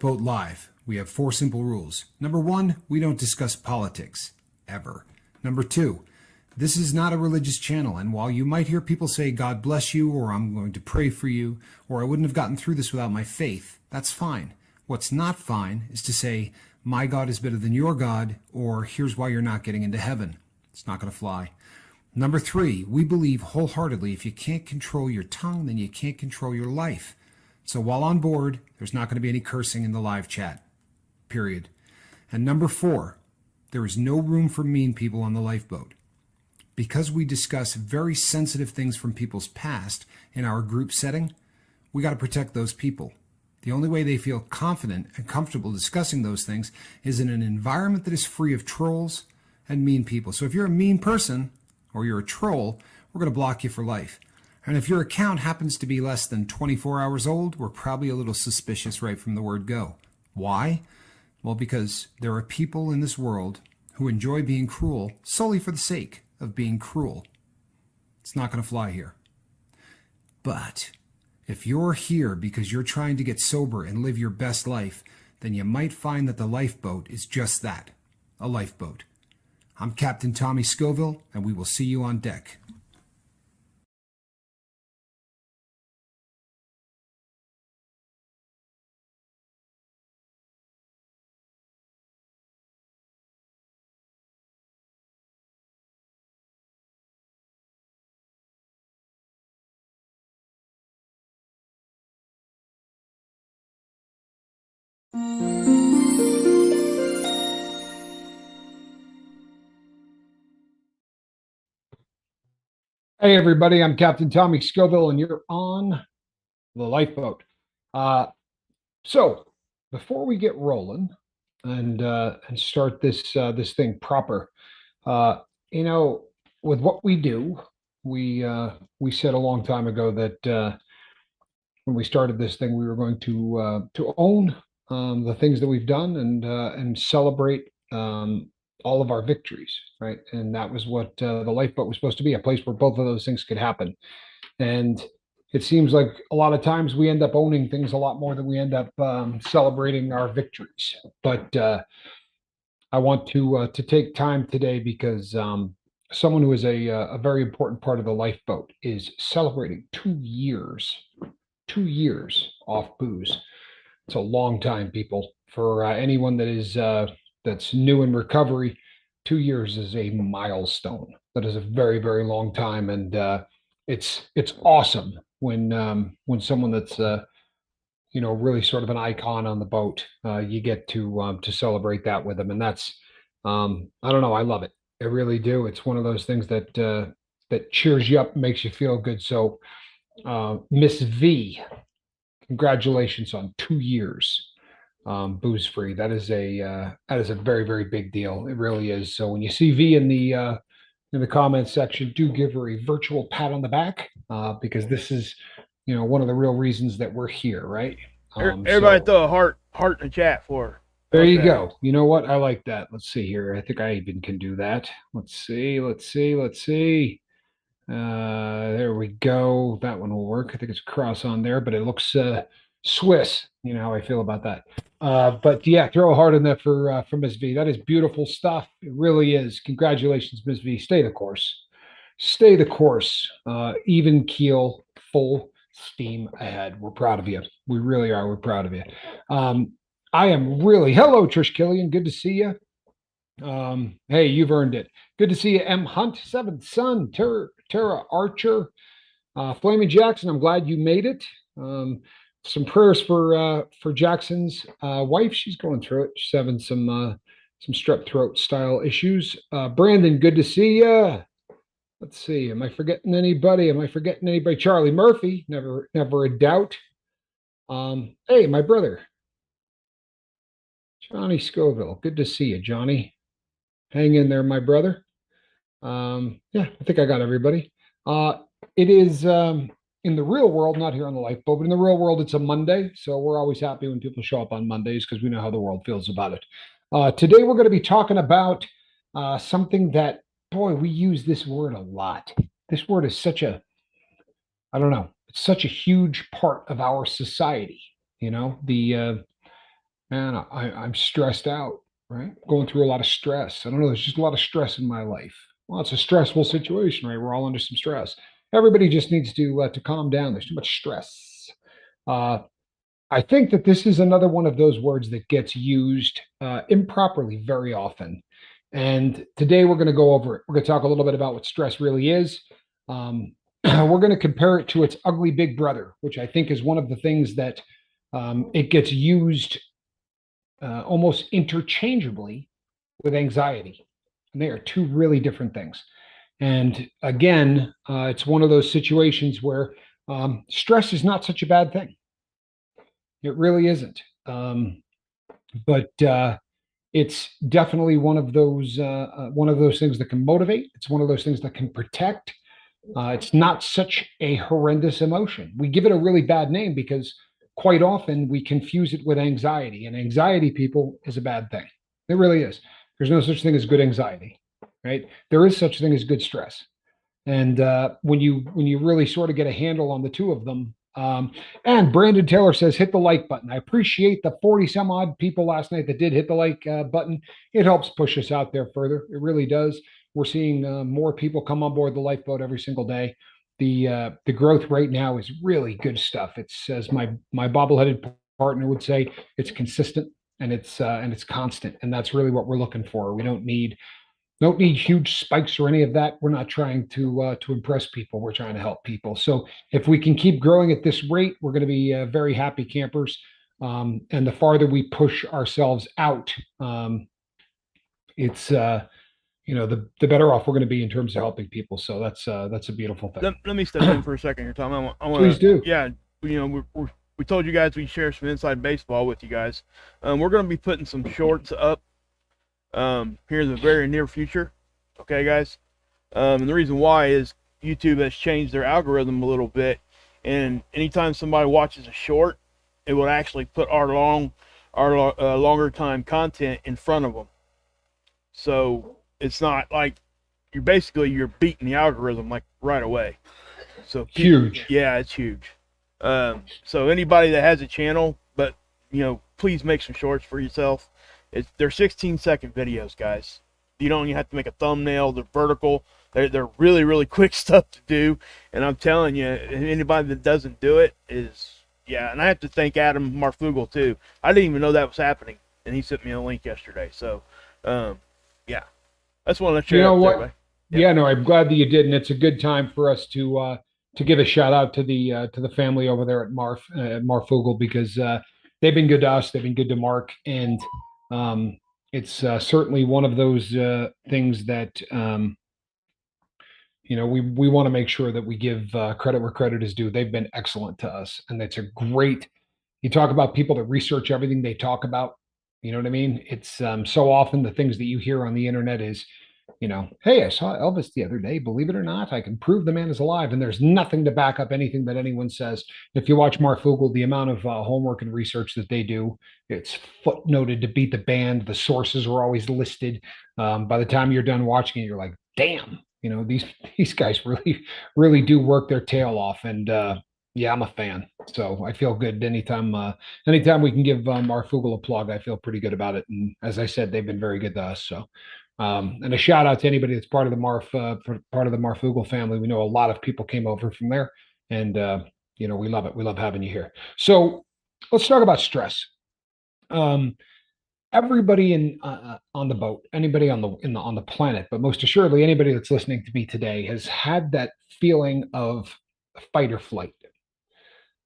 Lifeboat Live, we have 4 simple rules. Number 1, we don't discuss politics, ever. Number 2, this is not a religious channel, and while you might hear people say, God bless you, or I'm going to pray for you, or I wouldn't have gotten through this without my faith, that's fine. What's not fine is to say, my God is better than your God, or here's why you're not getting into heaven. It's not going to fly. Number 3, we believe wholeheartedly if you can't control your tongue, then you can't control your life. So while on board, there's not going to be any cursing in the live chat, period. And number 4, there is no room for mean people on the lifeboat. Because we discuss very sensitive things from people's past in our group setting, we got to protect those people. The only way they feel confident and comfortable discussing those things is in an environment that is free of trolls and mean people. So if you're a mean person or you're a troll, we're going to block you for life. And if your account happens to be less than 24 hours old, we're probably a little suspicious right from the word go. Why? Well, because there are people in this world who enjoy being cruel solely for the sake of being cruel. It's not going to fly here. But if you're here because you're trying to get sober and live your best life, then you might find that the lifeboat is just that, a lifeboat. I'm Captain Tommy Scoville, and we will see you on deck. Hey, everybody, I'm Captain Tommy Scoville, and you're on the lifeboat. So before we get rolling and start this thing proper, uh, you know, with what we do, we said a long time ago that when we started this thing, we were going to own the things that we've done and celebrate all of our victories, right? And that was what the lifeboat was supposed to be, a place where both of those things could happen. And it seems like a lot of times we end up owning things a lot more than we end up celebrating our victories. But I want to take time today because someone who is a very important part of the lifeboat is celebrating 2 years off booze. It's a long time, people. For anyone that is that's new in recovery, 2 years is a milestone. That is a very, very long time, and it's awesome when someone that's really sort of an icon on the boat, you get to celebrate that with them, and that's I don't know, I love it. I really do. It's one of those things that cheers you up, makes you feel good. So, Miss V, congratulations on 2 years booze free. That is a very, very big deal. It really is. So when you see V in the comments section, do give her a virtual pat on the back because this is one of the real reasons that we're here, right? Everybody throw a heart in the chat for her. There you go. You know what? I like that. Let's see here. I think I even can do that. Let's see. There we go. That one will work. I think it's a cross on there, but it looks Swiss. You know how I feel about that. But yeah, throw a heart in there for Miss V. That is beautiful stuff. It really is. Congratulations, Miss V. Stay the course. Stay the course. Even keel, full steam ahead. We're proud of you. We really are. We're proud of you. I am really. Hello, Trish Killian. Good to see you. Hey, you've earned it. Good to see you, M. Hunt, Seventh Son, Tara Archer, Flaming Jackson. I'm glad you made it. Some prayers for Jackson's wife. She's going through it. She's having some strep throat style issues. Brandon, good to see you. Let's see. Am I forgetting anybody? Charlie Murphy, never a doubt. Hey, my brother, Johnny Scoville. Good to see you, Johnny. Hang in there, my brother. Yeah, I think I got everybody. It is in the real world, not here on the lifeboat, but in the real world, it's a Monday. So we're always happy when people show up on Mondays because we know how the world feels about it. Today, we're going to be talking about something that, boy, we use this word a lot. This word is I don't know, it's such a huge part of our society. The And I'm stressed out, right? Going through a lot of stress. I don't know. There's just a lot of stress in my life. Well, it's a stressful situation, right? We're all under some stress. Everybody just needs to calm down. There's too much stress. Uh, I think that this is another one of those words that gets used improperly very often. And today we're going to go over it. We're going to talk a little bit about what stress really is. We're going to compare it to its ugly big brother, which I think is one of the things that it gets used almost interchangeably with anxiety. And they are two really different things. And again, it's one of those situations where stress is not such a bad thing. It really isn't. But it's definitely one of those things that can motivate. It's one of those things that can protect. It's not such a horrendous emotion. We give it a really bad name because quite often we confuse it with anxiety, and anxiety, people, is a bad thing. It really is. There's no such thing as good anxiety, right? There is such thing as good stress. And when you really sort of get a handle on the two of them, and Brandon Taylor says hit the like button. I appreciate the 40 some odd people last night that did hit the like button. It helps push us out there further. It really does. We're seeing more people come on board the lifeboat every single day. The growth right now is really good stuff. It's, as my bobbleheaded partner would say, it's consistent and it's constant, and that's really what we're looking for. We don't need huge spikes or any of that. We're not trying to impress people. We're trying to help people. So if we can keep growing at this rate, we're going to be very happy campers. And the farther we push ourselves out, it's the better off we're going to be in terms of helping people. So that's a beautiful thing. Let me step in for a second here, Tom. I want Please do. Yeah, we told you guys we share some inside baseball with you guys. We're going to be putting some shorts up here in the very near future. Okay, guys. And the reason why is YouTube has changed their algorithm a little bit, and anytime somebody watches a short, it will actually put our longer time content in front of them. So it's not like you're beating the algorithm like right away. So Huge. Yeah, it's huge. So anybody that has a channel, but please make some shorts for yourself. They're 16-second videos, guys. You don't even have to make a thumbnail. They're vertical. They're really, really quick stuff to do. And I'm telling you, anybody that doesn't do it is, yeah. And I have to thank Adam Marfugel too. I didn't even know that was happening, and he sent me a link yesterday. So, yeah, that's one to share. You know what? There, yeah, no, I'm glad that you did, and it's a good time for us to give a shout out to the family over there at Marfugel, because they've been good to us. They've been good to Mark, and it's certainly one of those things that we want to make sure that we give credit where credit is due. They've been excellent to us, and it's a great. You talk about people that research everything they talk about. You know what I mean? It's so often the things that you hear on the internet is, hey, I saw Elvis the other day. Believe it or not, I can prove the man is alive. And there's nothing to back up anything that anyone says. If you watch Marfugel, the amount of homework and research that they do, it's footnoted to beat the band. The sources are always listed. By the time you're done watching it, you're like, damn, these guys really do work their tail off. And yeah, I'm a fan. So I feel good anytime we can give Marfugel a plug. I feel pretty good about it. And as I said, they've been very good to us. So and a shout out to anybody that's part of the part of the Marfugel family. We know a lot of people came over from there, and we love it. We love having you here. So let's talk about stress. Um, Everybody on the boat, anybody on the planet, but most assuredly anybody that's listening to me today has had that feeling of fight or flight.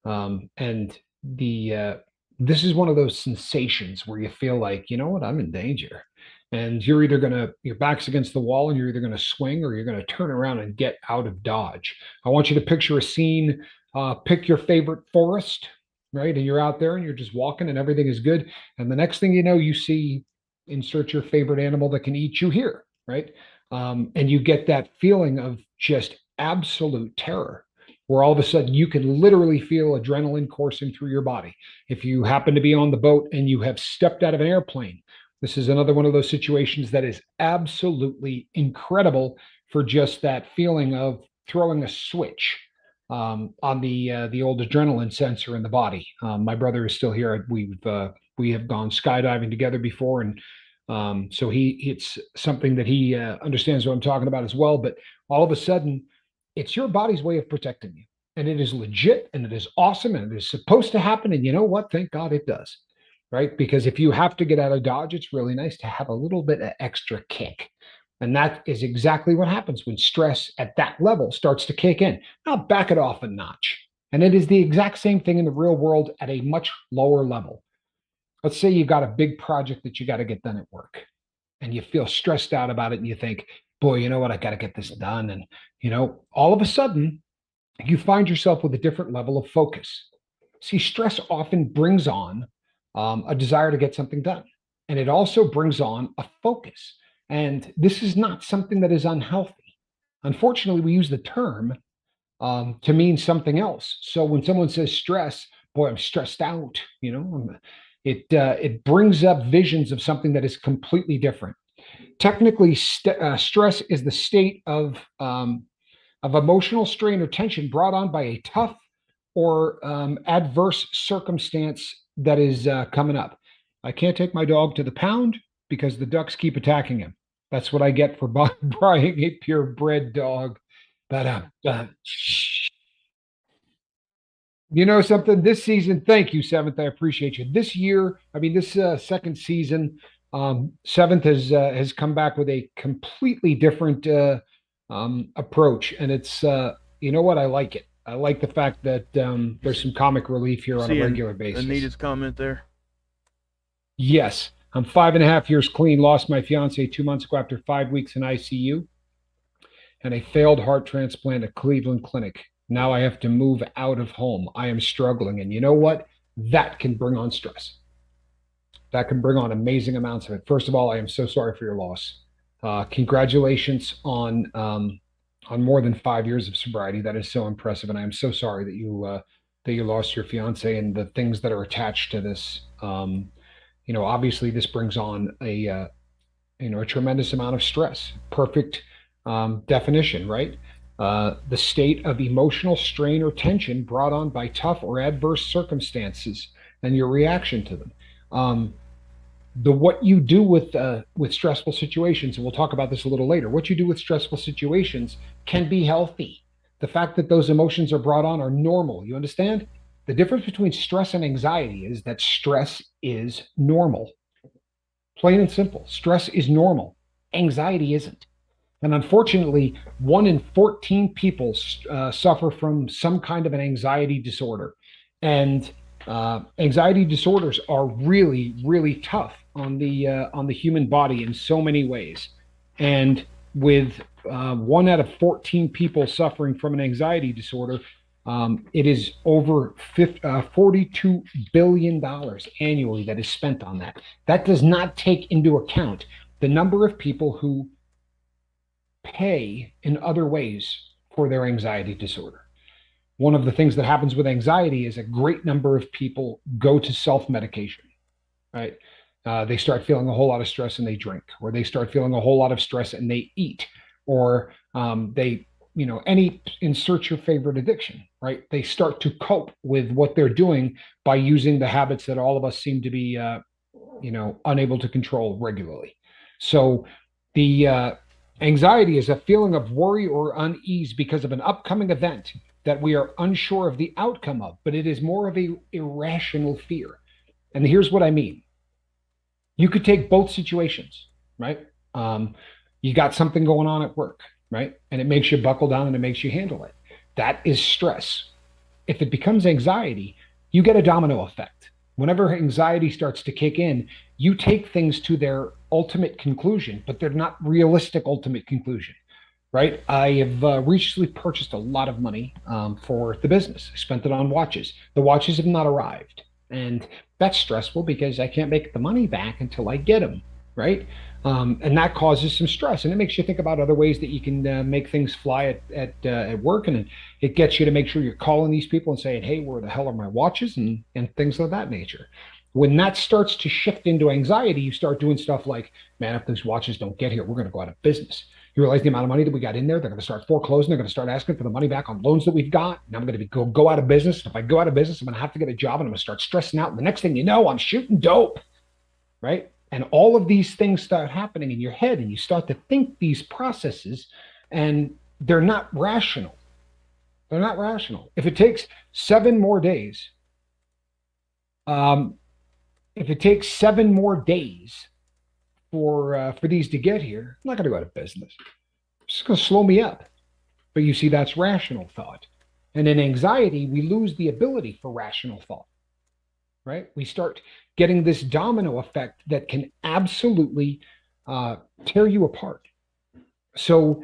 And this is one of those sensations where you feel like, you know what, I'm in danger. And your back's against the wall, and you're either gonna swing or you're gonna turn around and get out of Dodge. I want you to picture a scene, pick your favorite forest, right? And you're out there and you're just walking and everything is good. And the next thing you know, you see, insert your favorite animal that can eat you here, right? And you get that feeling of just absolute terror, where all of a sudden you can literally feel adrenaline coursing through your body. If you happen to be on the boat and you have stepped out of an airplane, this is another one of those situations that is absolutely incredible for just that feeling of throwing a switch. on the old adrenaline sensor in the body. My brother is still here. We have gone skydiving together before, and so it's something that he understands what I'm talking about as well. But all of a sudden, it's your body's way of protecting you, and it is legit, and it is awesome, and it is supposed to happen. And you know what? Thank God it does, right? Because if you have to get out of Dodge, it's really nice to have a little bit of extra kick. And that is exactly what happens when stress at that level starts to kick in. Now back it off a notch. And it is the exact same thing in the real world at a much lower level. Let's say you've got a big project that you got to get done at work and you feel stressed out about it and you think, boy, you know what? I got to get this done. And, all of a sudden you find yourself with a different level of focus. See, stress often brings on a desire to get something done. And it also brings on a focus. And this is not something that is unhealthy. Unfortunately, we use the term to mean something else. So when someone says stress, boy, I'm stressed out, it brings up visions of something that is completely different. Technically, stress is the state of emotional strain or tension brought on by a tough or adverse circumstance that is coming up. I can't take my dog to the pound because the ducks keep attacking him. That's what I get for buying a purebred dog. But you know something, this season, thank you, Seventh. I appreciate you. This year, I mean, this second season, Seventh has come back with a completely different approach, and it's you know what, I like it. I like the fact that there's some comic relief here on a regular basis. Anita's comment there. Yes, I'm 5.5 years clean. Lost my fiance 2 months ago after 5 weeks in ICU and a failed heart transplant at Cleveland Clinic. Now I have to move out of home. I am struggling. And you know what? That can bring on stress. That can bring on amazing amounts of it. First of all, I am so sorry for your loss. Congratulations on more than 5 years of sobriety. That is so impressive. And I am so sorry that you lost your fiance and the things that are attached to this. Obviously this brings on a tremendous amount of stress. Perfect definition, right? The state of emotional strain or tension brought on by tough or adverse circumstances and your reaction to them. What you do with stressful situations, and we'll talk about this a little later, what you do with stressful situations can be healthy. The fact that those emotions are brought on are normal. You understand? The difference between stress and anxiety is that stress is normal. Plain and simple. Stress is normal. Anxiety isn't. And unfortunately, 1 in 14 people suffer from some kind of an anxiety disorder. And anxiety disorders are really, really tough on the human body in so many ways. And with 1 out of 14 people suffering from an anxiety disorder, it is over $42 billion annually that is spent on that. That does not take into account the number of people who pay in other ways for their anxiety disorder. One of the things that happens with anxiety is a great number of people go to self-medication, right? They start feeling a whole lot of stress and they drink, or they start feeling a whole lot of stress and they eat, or insert your favorite addiction, right? They start to cope with what they're doing by using the habits that all of us seem to be, unable to control regularly. So the anxiety is a feeling of worry or unease because of an upcoming event that we are unsure of the outcome of, but it is more of a irrational fear. And here's what I mean. You could take both situations, right? You got something going on at work, right? And it makes you buckle down and it makes you handle it. That is stress. If it becomes anxiety, you get a domino effect. Whenever anxiety starts to kick in, you take things to their ultimate conclusion, but they're not realistic ultimate conclusion, right? I have recently purchased a lot of money for the business. I spent it on watches. The watches have not arrived. And that's stressful because I can't make the money back until I get them, right? And that causes some stress, and it makes you think about other ways that you can make things fly at work, and it gets you to make sure you're calling these people and saying, "Hey, where the hell are my watches?" and things of that nature. When that starts to shift into anxiety, you start doing stuff like, "Man, if those watches don't get here, we're going to go out of business." You realize the amount of money that we got in there? They're going to start foreclosing. They're going to start asking for the money back on loans that we've got. And I'm going to go out of business. And if I go out of business, I'm going to have to get a job and I'm going to start stressing out. And the next thing you know, I'm shooting dope, right? And all of these things start happening in your head and you start to think these processes and they're not rational. They're not rational. If it takes 7 more days, if it takes 7 more days for these to get here, I'm not going to go out of business. It's just going to slow me up. But you see, that's rational thought. And in anxiety, we lose the ability for rational thought, right? We start getting this domino effect that can absolutely tear you apart. So,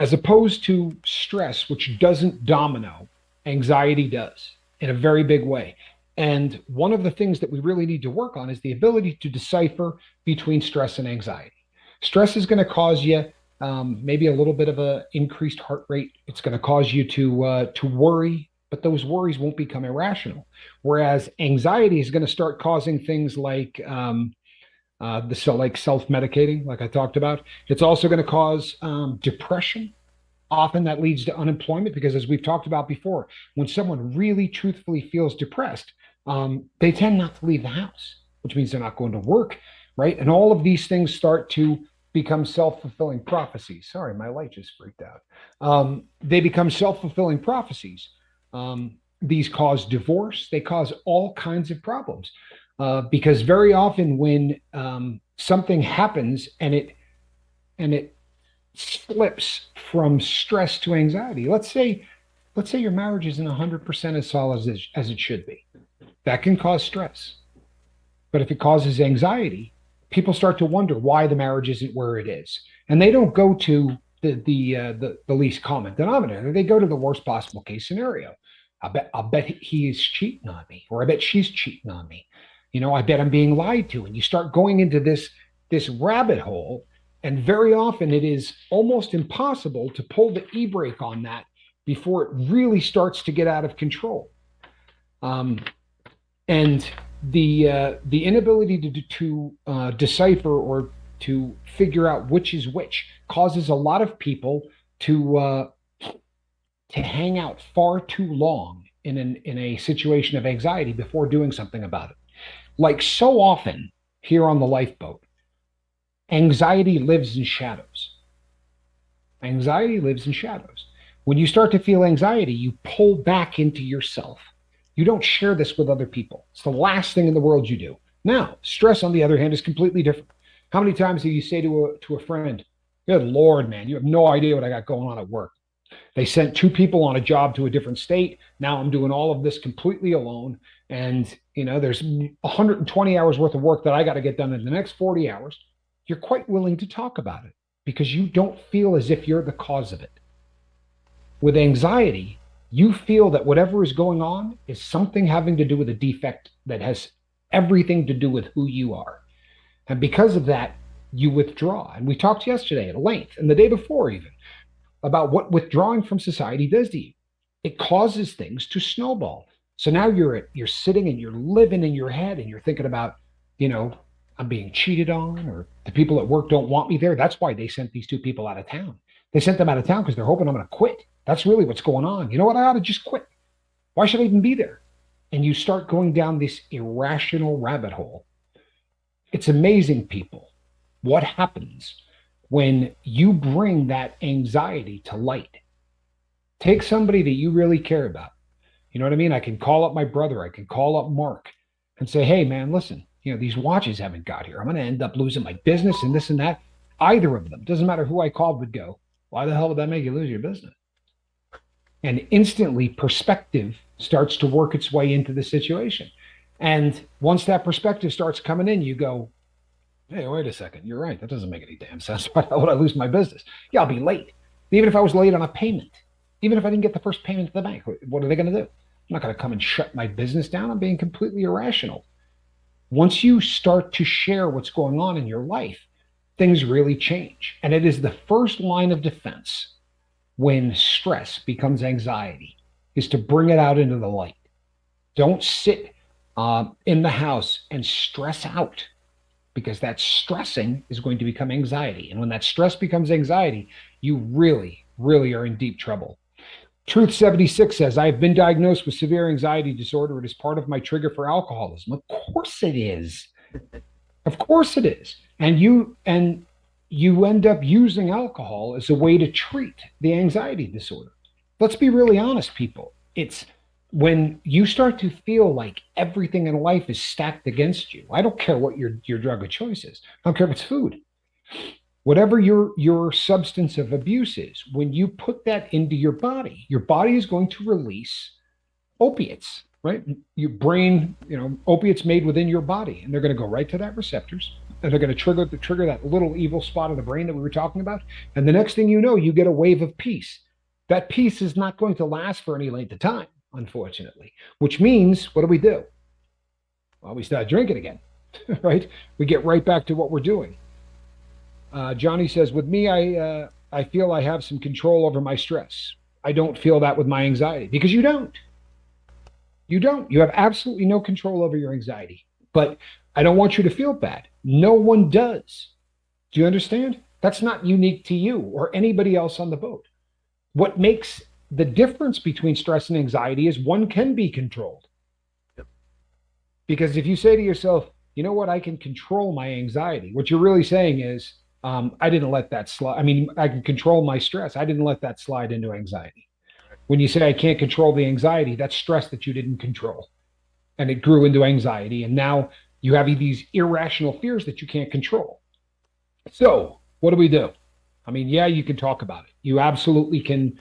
as opposed to stress, which doesn't domino, anxiety does in a very big way. And one of the things that we really need to work on is the ability to decipher between stress and anxiety. Stress is going to cause you maybe a little bit of an increased heart rate. It's going to cause you to worry, but those worries won't become irrational. Whereas anxiety is going to start causing things like like self-medicating, like I talked about. It's also going to cause depression. Often that leads to unemployment because, as we've talked about before, when someone really truthfully feels depressed, they tend not to leave the house, which means they're not going to work, right? And all of these things start to become self-fulfilling prophecies. Sorry, my light just freaked out. They become self-fulfilling prophecies. These cause divorce. They cause all kinds of problems because very often when something happens and it slips from stress to anxiety, let's say your marriage isn't 100% as solid as it should be. That can cause stress. But if it causes anxiety, people start to wonder why the marriage isn't where it is. And they don't go to the least common denominator. They go to the worst possible case scenario. I'll bet he's cheating on me, or I bet she's cheating on me. I bet I'm being lied to. And you start going into this rabbit hole. And very often it is almost impossible to pull the e-brake on that before it really starts to get out of control. And the inability to decipher or to figure out which is which causes a lot of people to hang out far too long in a situation of anxiety before doing something about it. Like so often here on the lifeboat, anxiety lives in shadows. Anxiety lives in shadows. When you start to feel anxiety, you pull back into yourself. You don't share this with other people. It's the last thing in the world you do. Now, stress, on the other hand, is completely different. How many times do you say to a friend, "Good Lord, man, you have no idea what I got going on at work. They sent 2 people on a job to a different state. Now I'm doing all of this completely alone. And, there's 120 hours worth of work that I got to get done in the next 40 hours. You're quite willing to talk about it because you don't feel as if you're the cause of it. With anxiety, you feel that whatever is going on is something having to do with a defect that has everything to do with who you are. And because of that, you withdraw. And we talked yesterday at length, and the day before even, about what withdrawing from society does to you. It causes things to snowball. So now you're sitting and you're living in your head and you're thinking about, I'm being cheated on, or the people at work don't want me there. That's why they sent these 2 people out of town. They sent them out of town because they're hoping I'm going to quit. That's really what's going on. You know what? I ought to just quit. Why should I even be there? And you start going down this irrational rabbit hole. It's amazing, people, what happens when you bring that anxiety to light. Take somebody that you really care about. You know what I mean? I can call up my brother. I can call up Mark and say, "Hey, man, listen, these watches haven't got here. I'm going to end up losing my business and this and that." Either of them, doesn't matter who I called, would go, "Why the hell would that make you lose your business?" And instantly perspective starts to work its way into the situation. And once that perspective starts coming in, you go, "Hey, wait a second. You're right. That doesn't make any damn sense. Why would I lose my business? Yeah, I'll be late. Even if I was late on a payment, even if I didn't get the first payment to the bank, what are they going to do? I'm not going to come and shut my business down. I'm being completely irrational." Once you start to share what's going on in your life, things really change. And it is the first line of defense when stress becomes anxiety, is to bring it out into the light. Don't sit in the house and stress out, because that stressing is going to become anxiety. And when that stress becomes anxiety, you really, really are in deep trouble. Truth 76 says, I have been diagnosed with severe anxiety disorder. It is part of my trigger for alcoholism. Of course it is. Of course it is. And you end up using alcohol as a way to treat the anxiety disorder. Let's be really honest, people. It's when you start to feel like everything in life is stacked against you. I don't care what your drug of choice is. I don't care if it's food. Whatever your substance of abuse is, when you put that into your body is going to release opiates, right? Your brain, opiates made within your body, and they're going to go right to that receptors, and they're going to trigger that little evil spot of the brain that we were talking about. And the next thing you know, you get a wave of peace. That peace is not going to last for any length of time, unfortunately, which means, what do? Well, we start drinking again, right? We get right back to what we're doing. Johnny says, with me, I feel I have some control over my stress. I don't feel that with my anxiety, because you don't. You don't. You have absolutely no control over your anxiety. But I don't want you to feel bad. No one does. Do you understand? That's not unique to you or anybody else on the boat. What makes the difference between stress and anxiety is one can be controlled. Yep. Because if you say to yourself, you know what, I can control my anxiety, what you're really saying is, I didn't let that slide. I mean, I can control my stress. I didn't let that slide into anxiety. When you say I can't control the anxiety, that's stress that you didn't control. And it grew into anxiety. And now you have these irrational fears that you can't control. So what do? I mean, yeah, you can talk about it. You absolutely can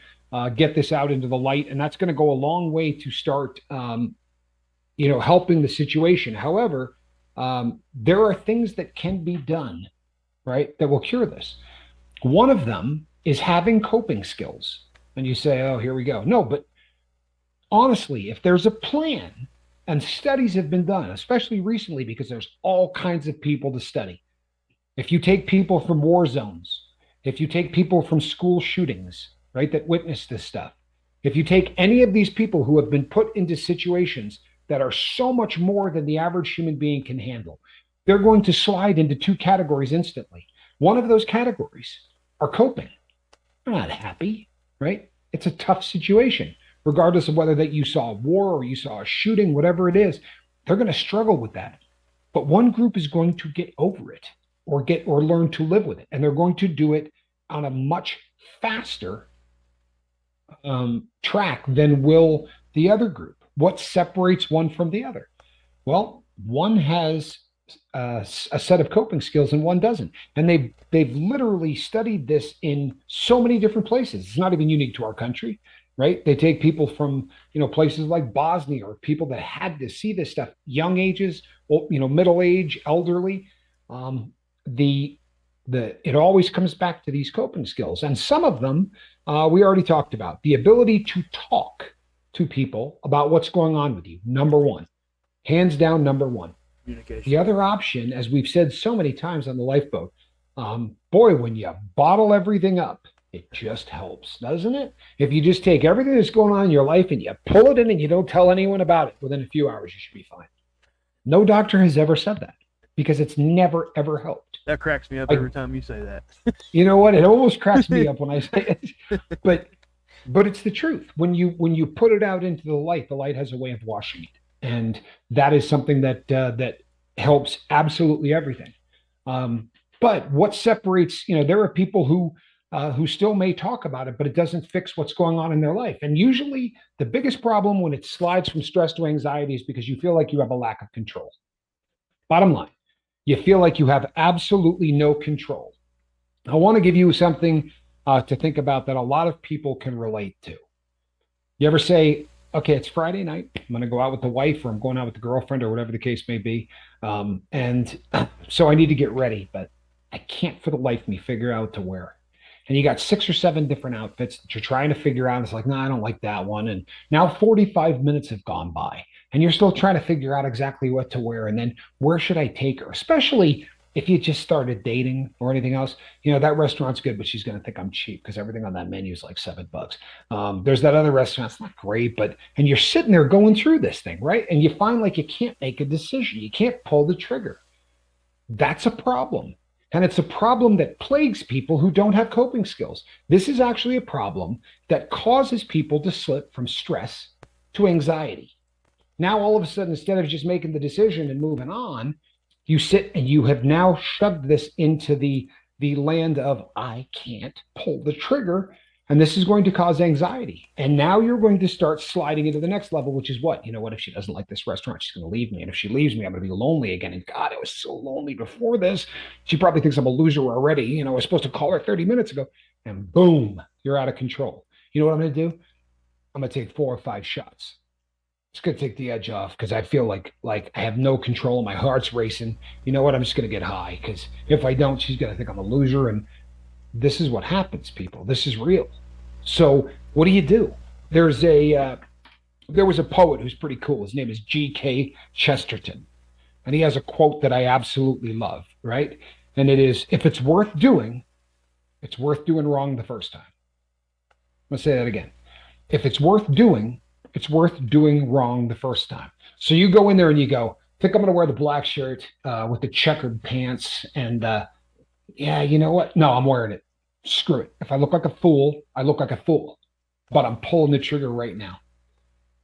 get this out into the light. And that's going to go a long way to start, helping the situation. However, there are things that can be done, right, that will cure this. One of them is having coping skills. And you say, oh, here we go. No, but honestly, if there's a plan, and studies have been done, especially recently, because there's all kinds of people to study. If you take people from war zones, if you take people from school shootings, right, that witness this stuff, if you take any of these people who have been put into situations that are so much more than the average human being can handle, they're going to slide into two categories instantly. One of those categories are coping. They're not happy, right? It's a tough situation, regardless of whether that you saw a war or you saw a shooting, whatever it is. They're going to struggle with that. But one group is going to get over it or learn to live with it, and they're going to do it on a much faster track than will the other group. What separates one from the other? Well, one has a set of coping skills and one doesn't. And they've literally studied this in so many different places. It's not even unique to our country, right? They take people from, places like Bosnia, or people that had to see this stuff, young ages, middle age, elderly. It always comes back to these coping skills. And some of them we already talked about. The ability to talk to people about what's going on with you. Number one, hands down, number one. Communication. The other option, as we've said so many times on the lifeboat, boy, when you bottle everything up, it just helps, doesn't it? If you just take everything that's going on in your life and you pull it in and you don't tell anyone about it, within a few hours, you should be fine. No doctor has ever said that, because it's never, ever helped. That cracks me up every time you say that. You know what? It almost cracks me up when I say it, but it's the truth. When you put it out into the light has a way of washing it. And that is something that helps absolutely everything. But what separates, there are people who still may talk about it, but it doesn't fix what's going on in their life. And usually the biggest problem when it slides from stress to anxiety is because you feel like you have a lack of control. Bottom line, you feel like you have absolutely no control. I want to give you something to think about that a lot of people can relate to. You ever say, okay, it's Friday night, I'm going to go out with the wife, or I'm going out with the girlfriend, or whatever the case may be. And so I need to get ready, but I can't for the life of me figure out what to wear. And you got 6 or 7 different outfits that you're trying to figure out. It's like, no, I don't like that one. And now 45 minutes have gone by and you're still trying to figure out exactly what to wear. And then where should I take her? Especially if you just started dating or anything else, that restaurant's good, but she's going to think I'm cheap because everything on that menu is like $7. There's that other restaurant. It's not great, and you're sitting there going through this thing, right? And you find like you can't make a decision. You can't pull the trigger. That's a problem. And it's a problem that plagues people who don't have coping skills. This is actually a problem that causes people to slip from stress to anxiety. Now, all of a sudden, instead of just making the decision and moving on, you sit and you have now shoved this into the land of I can't pull the trigger. And this is going to cause anxiety. And now you're going to start sliding into the next level, which is what? You know what? If she doesn't like this restaurant, she's going to leave me. And if she leaves me, I'm going to be lonely again. And God, I was so lonely before this. She probably thinks I'm a loser already. You know, I was supposed to call her 30 minutes ago. And boom, you're out of control. You know what I'm going to do? I'm going to take 4 or 5 shots. It's going to take the edge off because I feel like I have no control. My heart's racing. You know what? I'm just going to get high because if I don't, she's going to think I'm a loser. And this is what happens, people. This is real. So what do? There was a poet who's pretty cool. His name is G.K. Chesterton. And he has a quote that I absolutely love, right? And it is, if it's worth doing wrong the first time. I'm going to say that again. If it's worth doing wrong the first time. So you go in there and you go, I think I'm going to wear the black shirt with the checkered pants. And yeah, you know what? No, I'm wearing it. Screw it. If I look like a fool, I look like a fool. But I'm pulling the trigger right now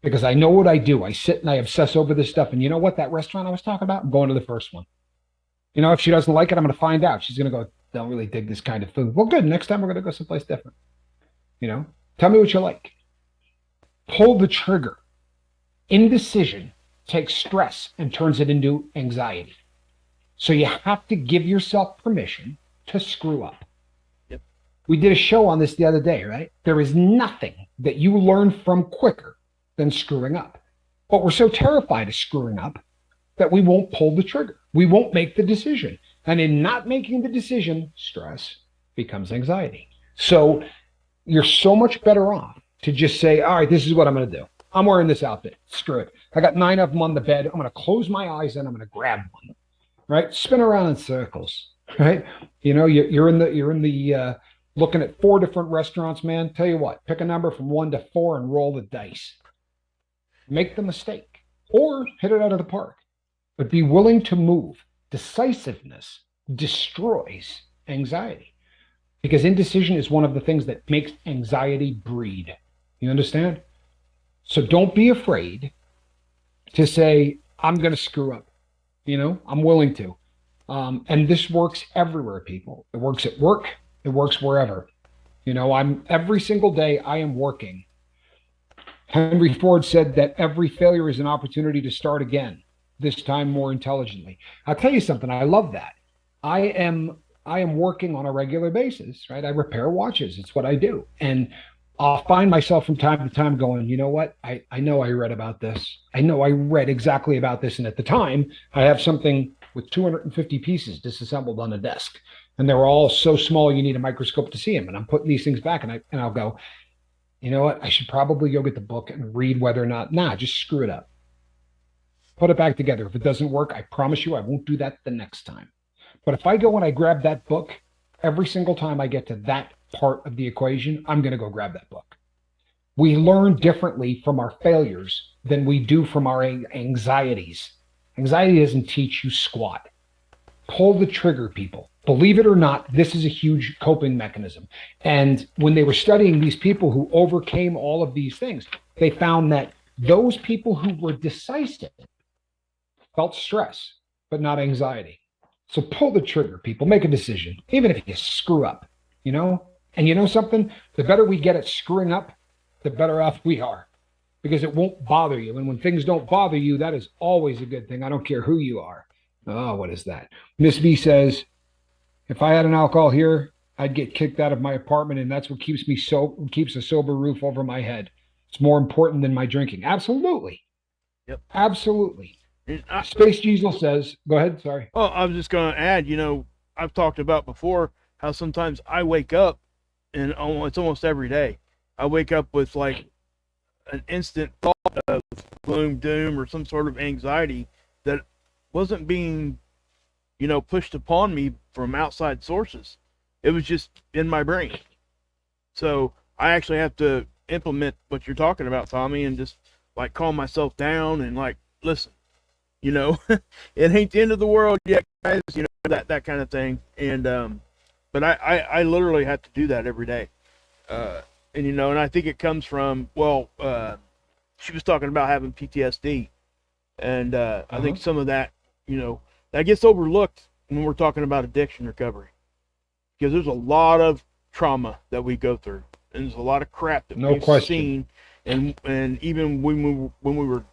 because I know what I do. I sit and I obsess over this stuff. And you know what? That restaurant I was talking about, I'm going to the first one. You know, if she doesn't like it, I'm going to find out. She's going to go, don't really dig this kind of food. Well, good. Next time we're going to go someplace different. You know, tell me what you like. Pull the trigger. Indecision takes stress and turns it into anxiety. So you have to give yourself permission to screw up. Yep. We did a show on this the other day, right? There is nothing that you learn from quicker than screwing up. But we're so terrified of screwing up that we won't pull the trigger. We won't make the decision. And in not making the decision, stress becomes anxiety. So you're so much better off to just say, all right, this is what I'm going to do. I'm wearing this outfit. Screw it. I got 9 of them on the bed. I'm going to close my eyes and I'm going to grab one, right? Spin around in circles, right? You know, you're in the looking at 4 different restaurants, man. Tell you what, pick a number from 1 to 4 and roll the dice. Make the mistake or hit it out of the park, but be willing to move. Decisiveness destroys anxiety because indecision is one of the things that makes anxiety breed. You understand? So don't be afraid to say, I'm going to screw up. You know, I'm willing to. And this works everywhere, people. It works at work. It works wherever. You know, every single day I am working. Henry Ford said that every failure is an opportunity to start again, this time more intelligently. I'll tell you something. I love that. I am working on a regular basis, right? I repair watches. It's what I do. And I'll find myself from time to time going, you know what? I know I read about this. I know I read exactly about this. And at the time, I have something with 250 pieces disassembled on the desk. And they were all so small, you need a microscope to see them. And I'm putting these things back and I'll go, you know what? I should probably go get the book and read whether or not, just screw it up. Put it back together. If it doesn't work, I promise you I won't do that the next time. But if I go and I grab that book, every single time I get to that part of the equation, I'm going to go grab that book. We learn differently from our failures than we do from our anxieties. Anxiety doesn't teach you squat. Pull the trigger, people. Believe it or not, this is a huge coping mechanism. And when they were studying these people who overcame all of these things, they found that those people who were decisive felt stress, but not anxiety. So pull the trigger, people. Make a decision, even if you screw up, you know? And you know something? The better we get at screwing up, the better off we are because it won't bother you. And when things don't bother you, that is always a good thing. I don't care who you are. Oh, what is that? Miss B says, if I had an alcohol here, I'd get kicked out of my apartment, and that's what keeps a sober roof over my head. It's more important than my drinking. Absolutely. Yep. Absolutely. Space Diesel says, go ahead. Sorry. Oh, I was just going to add, you know, I've talked about before how sometimes I wake up and it's almost every day. I wake up with like an instant thought of gloom, doom, or some sort of anxiety that wasn't being, you know, pushed upon me from outside sources. It was just in my brain. So I actually have to implement what you're talking about, Tommy, and just like calm myself down and like, listen, you know, it ain't the end of the world yet, guys. You know, that kind of thing. And but I literally have to do that every day. And and I think it comes from, she was talking about having PTSD, and I think some of that, that gets overlooked when we're talking about addiction recovery, because there's a lot of trauma that we go through, and there's a lot of crap that we've seen, and even when we were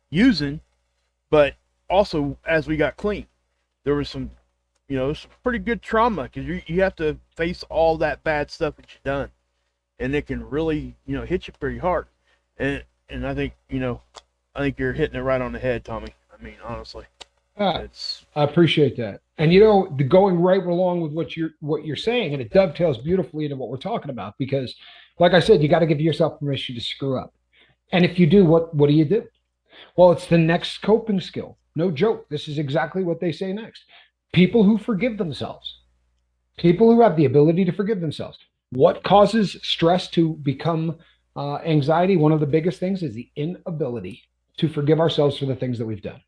using, but also as we got clean, there was some some pretty good trauma, because you have to face all that bad stuff that you've done, and it can really hit you pretty hard, and I think you're hitting it right on the head, Tommy. I mean, honestly, I appreciate that. And going right along with what you're saying, and it dovetails beautifully into what we're talking about, because like I said, you got to give yourself permission to screw up. And if you do, what do you do? Well, it's the next coping skill. No joke. This is exactly what they say next. People who forgive themselves, people who have the ability to forgive themselves. What causes stress to become anxiety? One of the biggest things is the inability to forgive ourselves for the things that we've done.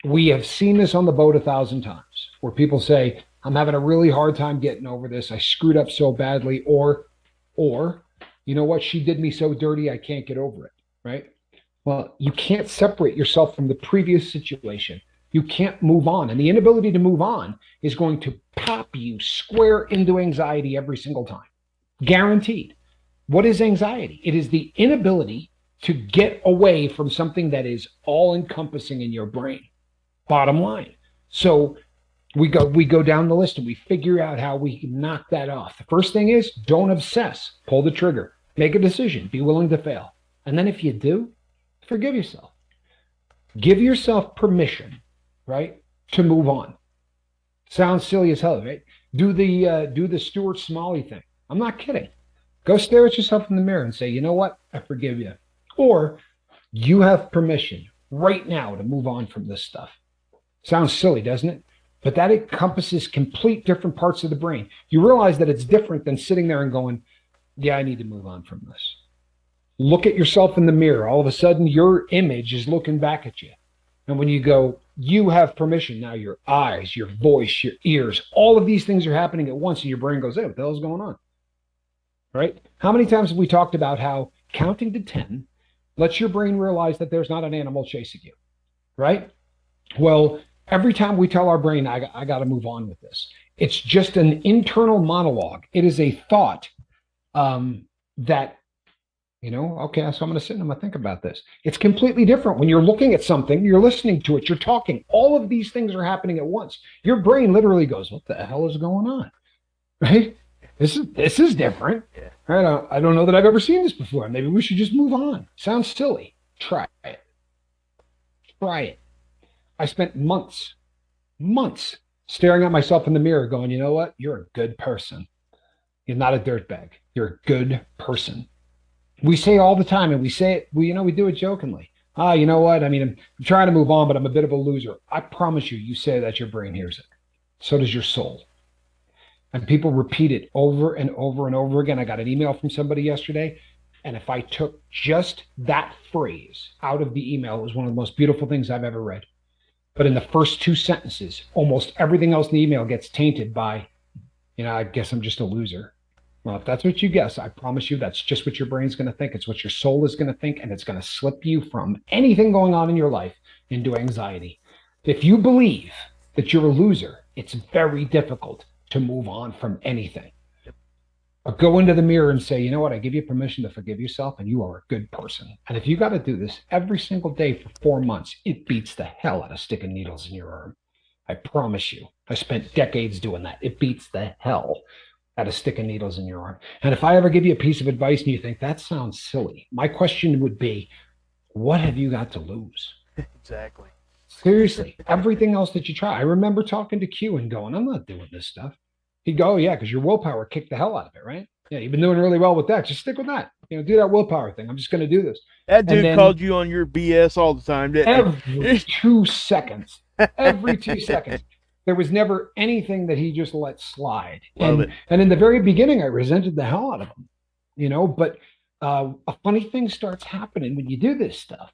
We have seen this on the boat 1,000 times, where people say, I'm having a really hard time getting over this. I screwed up so badly. Or, you know what? She did me so dirty, I can't get over it. Right? Well, you can't separate yourself from the previous situation. You can't move on. And the inability to move on is going to pop you square into anxiety every single time. Guaranteed. What is anxiety? It is the inability to get away from something that is all encompassing in your brain. Bottom line. So we go down the list and we figure out how we can knock that off. The first thing is, don't obsess. Pull the trigger. Make a decision. Be willing to fail. And then if you do, forgive yourself. Give yourself permission, right, to move on. Sounds silly as hell, right? Do the Stuart Smalley thing. I'm not kidding. Go stare at yourself in the mirror and say, you know what? I forgive you. Or you have permission right now to move on from this stuff. Sounds silly, doesn't it? But that encompasses complete different parts of the brain. You realize that it's different than sitting there and going, yeah, I need to move on from this. Look at yourself in the mirror. All of a sudden, your image is looking back at you. And when you go, you have permission. Now your eyes, your voice, your ears, all of these things are happening at once, and your brain goes, hey, what the hell's going on? Right? How many times have we talked about how counting to 10 lets your brain realize that there's not an animal chasing you? Right? Well, every time we tell our brain, I got to move on with this, it's just an internal monologue. It is a thought that, okay, so I'm going to sit and I'm going to think about this. It's completely different when you're looking at something, you're listening to it, you're talking. All of these things are happening at once. Your brain literally goes, what the hell is going on? Right? This is different. Yeah. Right? I don't know that I've ever seen this before. Maybe we should just move on. Sounds silly. Try it. Try it. I spent months staring at myself in the mirror going, you know what? You're a good person. You're not a dirtbag. You're a good person. We say all the time, and we say it, we do it jokingly. You know what? I mean, I'm trying to move on, but I'm a bit of a loser. I promise you say that, your brain hears it. So does your soul. And people repeat it over and over and over again. I got an email from somebody yesterday, and if I took just that phrase out of the email, it was one of the most beautiful things I've ever read. But in the first 2 sentences, almost everything else in the email gets tainted by, I guess I'm just a loser. Well, if that's what you guess, I promise you that's just what your brain's going to think. It's what your soul is going to think, and it's going to slip you from anything going on in your life into anxiety. If you believe that you're a loser, it's very difficult to move on from anything. But go into the mirror and say, you know what? I give you permission to forgive yourself, and you are a good person. And if you got to do this every single day for 4 months, it beats the hell out of sticking needles in your arm. I promise you. I spent decades doing that. It beats the hell out of sticking needles in your arm. And if I ever give you a piece of advice and you think that sounds silly, my question would be, what have you got to lose? Exactly. Seriously, everything else that you try. I remember talking to Q and going, I'm not doing this stuff. He'd go, oh, yeah, because your willpower kicked the hell out of it, right? Yeah, you've been doing really well with that. Just stick with that. Do that willpower thing. I'm just going to do this. That dude called you on your BS all the time, didn't he? Every 2 seconds. Every 2 seconds. There was never anything that he just let slide. And in the very beginning, I resented the hell out of him, but a funny thing starts happening when you do this stuff.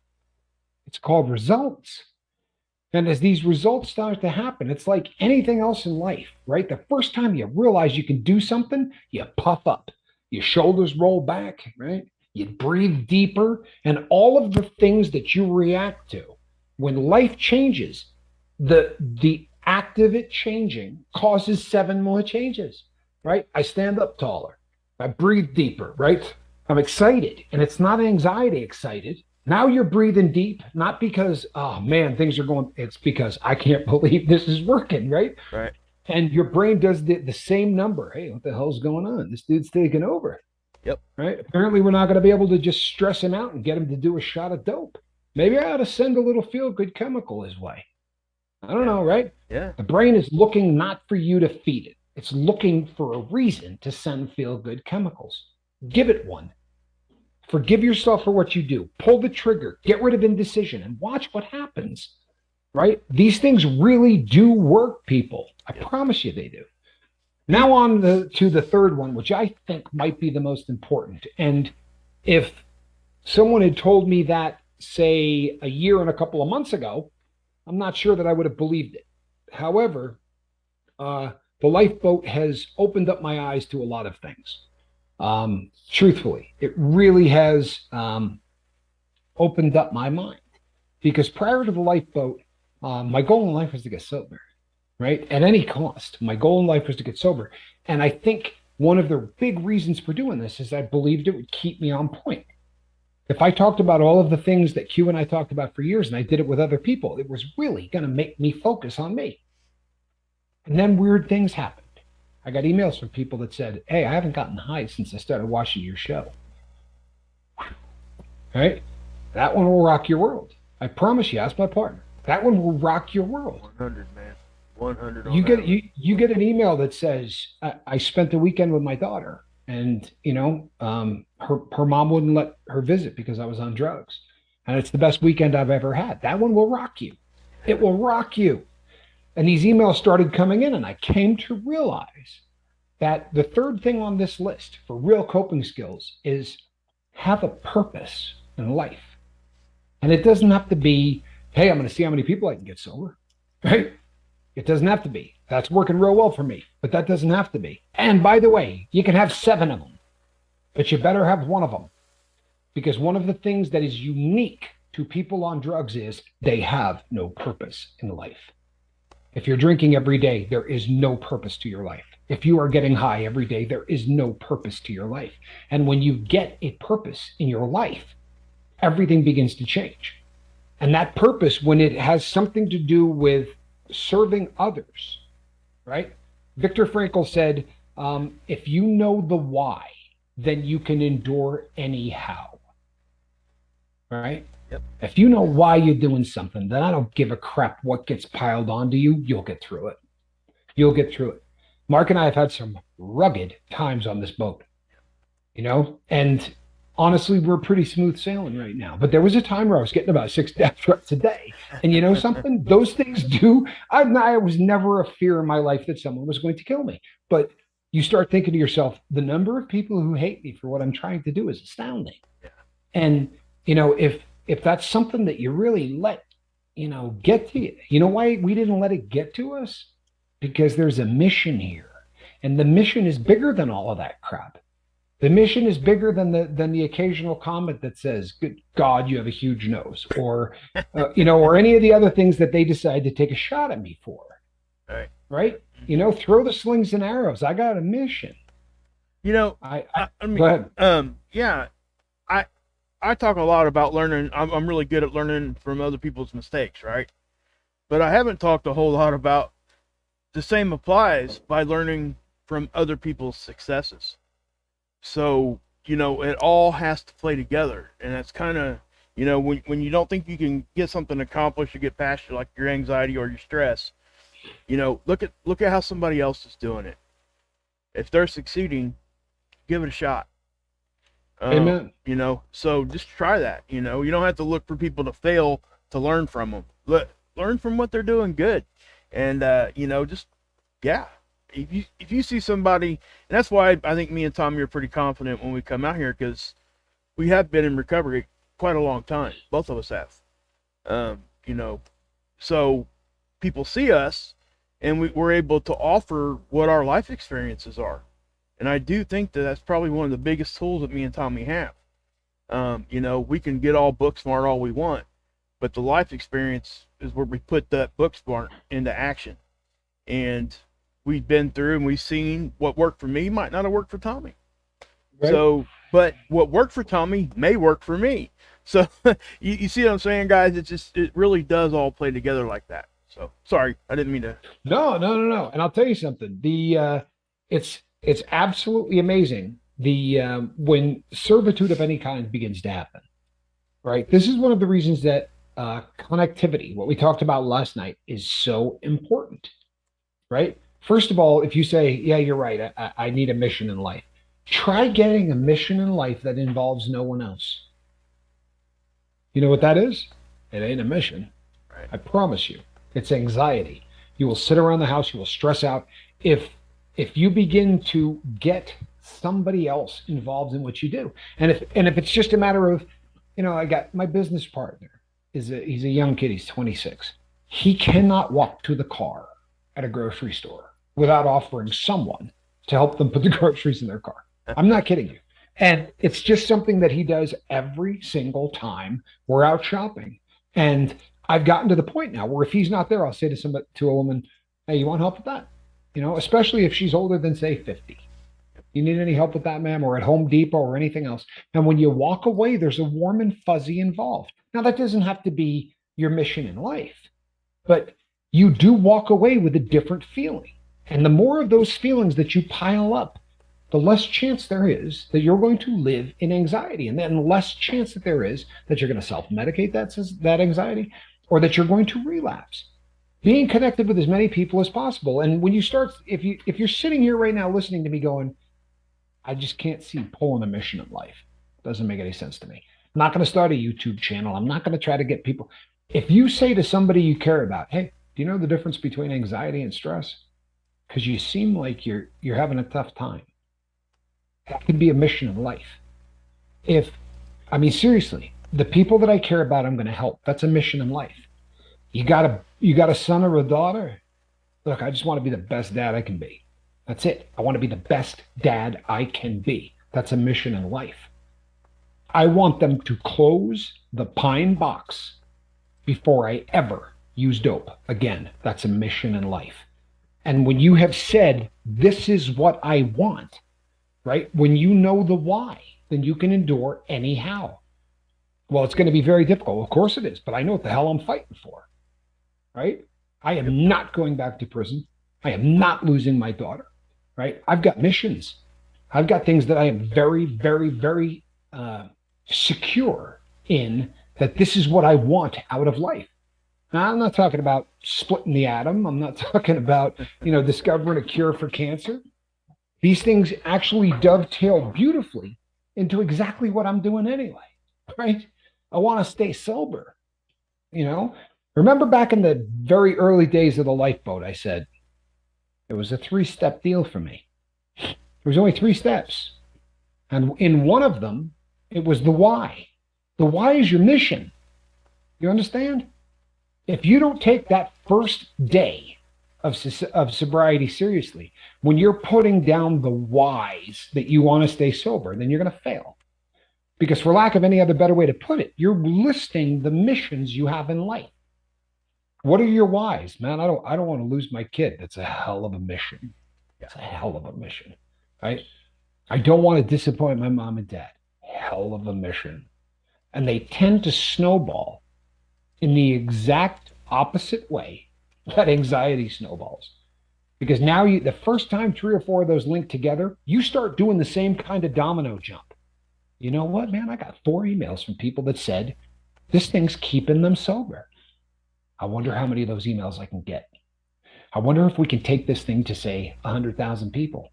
It's called results. And as these results start to happen, it's like anything else in life, right? The first time you realize you can do something, you puff up, your shoulders roll back, right? You breathe deeper, and all of the things that you react to when life changes, the act of it changing causes 7 more changes, right? I stand up taller, I breathe deeper, right? I'm excited, and it's not anxiety excited. Now you're breathing deep, not because, oh man, things are going, it's because I can't believe this is working, right? Right. And your brain does the same number. Hey, what the hell's going on? This dude's taking over, Yep. right? Apparently, we're not going to be able to just stress him out and get him to do a shot of dope. Maybe I ought to send a little feel good chemical his way. I don't know, right? Yeah. The brain is looking not for you to feed it, it's looking for a reason to send feel good chemicals. Give it one. Forgive yourself for what you do. Pull the trigger, get rid of indecision, and watch what happens, right? These things really do work, people. I promise you they do. Now on to the third one, which I think might be the most important. And if someone had told me that, say, a year and a couple of months ago, I'm not sure that I would have believed it. However, the lifeboat has opened up my eyes to a lot of things. Truthfully, it really has opened up my mind, because prior to the lifeboat, my goal in life was to get sober, right? At any cost. My goal in life was to get sober. And I think one of the big reasons for doing this is I believed it would keep me on point. If I talked about all of the things that Q and I talked about for years, and I did it with other people, it was really going to make me focus on me. And then weird things happened. I got emails from people that said, hey, I haven't gotten high since I started watching your show. Right? That one will rock your world. I promise you, ask my partner. That one will rock your world. 100, man. 100. You get an email that says, I spent the weekend with my daughter, and her mom wouldn't let her visit because I was on drugs. And it's the best weekend I've ever had. That one will rock you. It will rock you. And these emails started coming in, and I came to realize that the third thing on this list for real coping skills is have a purpose in life. And it doesn't have to be, hey, I'm going to see how many people I can get sober, right? It doesn't have to be. That's working real well for me, but that doesn't have to be. And by the way, you can have 7 of them, but you better have one of them, because one of the things that is unique to people on drugs is they have no purpose in life. If you're drinking every day, there is no purpose to your life. If you are getting high every day, there is no purpose to your life. And when you get a purpose in your life, everything begins to change. And that purpose, when it has something to do with serving others, right? Viktor Frankl said, if you know the why, then you can endure anyhow, right? Yep. If you know why you're doing something, then I don't give a crap what gets piled onto you. You'll get through it. You'll get through it. Mark and I have had some rugged times on this boat, and honestly, we're pretty smooth sailing right now. But there was a time where I was getting about 6 death threats a day. And you know something? Those things do. I was never a fear in my life that someone was going to kill me. But you start thinking to yourself, the number of people who hate me for what I'm trying to do is astounding. Yeah. And, if that's something that you really let, get to you, you know why we didn't let it get to us? Because there's a mission here. And the mission is bigger than all of that crap. The mission is bigger than the occasional comment that says, "Good God, you have a huge nose," or or any of the other things that they decide to take a shot at me for. Right? Throw the slings and arrows. I got a mission. I mean, go ahead. Yeah, I talk a lot about learning. I'm really good at learning from other people's mistakes, right? But I haven't talked a whole lot about the same applies by learning from other people's successes. So, it all has to play together. And that's kind of, when you don't think you can get something accomplished or get past your anxiety or your stress, look at how somebody else is doing it. If they're succeeding, give it a shot. Amen. So just try that. You don't have to look for people to fail to learn from them. Learn from what they're doing good. And, if you see somebody, and that's why I think me and Tommy are pretty confident when we come out here, because we have been in recovery quite a long time. Both of us have. So people see us, and we're able to offer what our life experiences are. And I do think that that's probably one of the biggest tools that me and Tommy have. We can get all book smart all we want, but the life experience is where we put that book smart into action. And we've been through and we've seen what worked for me might not have worked for Tommy. Right. So, but what worked for Tommy may work for me. So you see what I'm saying, guys? It really does all play together like that. So sorry, I didn't mean to. No. And I'll tell you something. It's absolutely amazing when servitude of any kind begins to happen. Right. This is one of the reasons that connectivity, what we talked about last night, is so important. Right. First of all, if you say, yeah, you're right, I need a mission in life. Try getting a mission in life that involves no one else. You know what that is? It ain't a mission. Right. I promise you. It's anxiety. You will sit around the house, you will stress out. If you begin to get somebody else involved in what you do, and if it's just a matter of, I got my business partner he's a young kid, he's 26. He cannot walk to the car at a grocery store without offering someone to help them put the groceries in their car. I'm not kidding you. And it's just something that he does every single time we're out shopping. And I've gotten to the point now where if he's not there, I'll say to a woman, hey, you want help with that? Especially if she's older than, say, 50. You need any help with that, ma'am? Or at Home Depot or anything else. And when you walk away, there's a warm and fuzzy involved. Now, that doesn't have to be your mission in life, but you do walk away with a different feeling. And the more of those feelings that you pile up, the less chance there is that you're going to live in anxiety. And then less chance that there is that you're going to self-medicate that anxiety or that you're going to relapse. Being connected with as many people as possible. And when you start, if you're sitting here right now listening to me going, I just can't see pulling a mission in life. Doesn't make any sense to me. I'm not going to start a YouTube channel. I'm not going to try to get people. If you say to somebody you care about, hey, do you know the difference between anxiety and stress? Because you seem like you're having a tough time. That could be a mission in life. Seriously, the people that I care about, I'm going to help. That's a mission in life. You got a son or a daughter? Look, I just want to be the best dad I can be. That's it. I want to be the best dad I can be. That's a mission in life. I want them to close the pine box before I ever use dope again. That's a mission in life. And when you have said, this is what I want, right? When you know the why, then you can endure anyhow. Well, it's going to be very difficult. Of course it is, but I know what the hell I'm fighting for, right? I am not going back to prison. I am not losing my daughter, right? I've got missions. I've got things that I am very, very, very secure in, that this is what I want out of life. Now, I'm not talking about splitting the atom. I'm not talking about, discovering a cure for cancer. These things actually dovetail beautifully into exactly what I'm doing anyway, right? I want to stay sober, Remember back in the very early days of the lifeboat, I said, it was a 3-step deal for me. There was only 3 steps. And in one of them, it was the why. The why is your mission. You understand? If you don't take that first day of sobriety seriously, when you're putting down the whys that you want to stay sober, then you're going to fail. Because for lack of any other better way to put it, you're listing the missions you have in life. What are your whys? Man, I don't want to lose my kid. That's a hell of a mission. It's a hell of a mission, right? I don't want to disappoint my mom and dad. Hell of a mission. And they tend to snowball in the exact opposite way that anxiety snowballs. Because now the first time 3 or 4 of those link together, you start doing the same kind of domino jump. You know what, man? I got 4 emails from people that said, this thing's keeping them sober. I wonder how many of those emails I can get. I wonder if we can take this thing to, say, 100,000 people.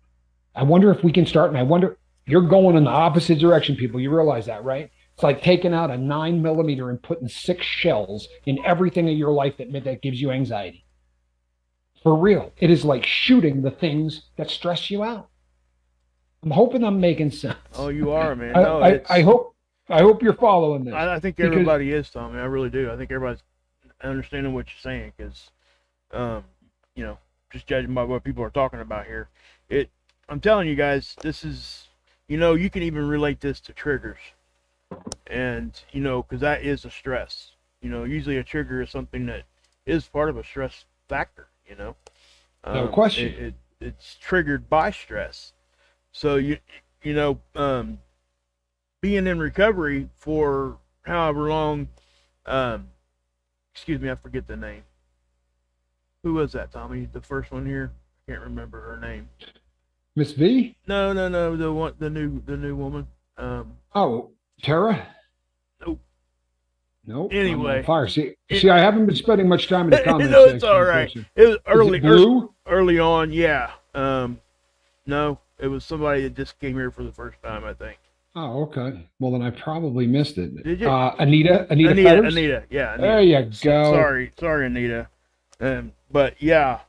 I wonder if we can start, and I wonder, you're going in the opposite direction, people. You realize that, right? It's like taking out a 9mm and putting 6 shells in everything in your life that gives you anxiety. For real. It is like shooting the things that stress you out. I'm hoping I'm making sense. Oh, you are, man. I hope you're following this. I think everybody is, Tommy. I really do. I think everybody's understanding what you're saying, because, you know, just judging by what people are talking about here, I'm telling you guys, this is, you know, you can even relate this to triggers, and you know, because that is a stress. You know, usually a trigger is something that is part of a stress factor. You know, No question. it's triggered by stress. So you know, being in recovery for however long, excuse me, I forget the name. Who was that, Tommy? The first one here? I can't remember her name. Miss V? No, the new woman. Oh, Tara? Nope. Nope. Anyway. I'm on fire. See, I haven't been spending much time in the comments No, it's section, all right. unfortunately. It was Is it Blue? early on, yeah. No, it was somebody that just came here for the first time, I think. Oh, okay. Well, then I probably missed it. Did you? Anita Feathers? Anita, yeah. Anita. There you go. Sorry, Anita. But yeah,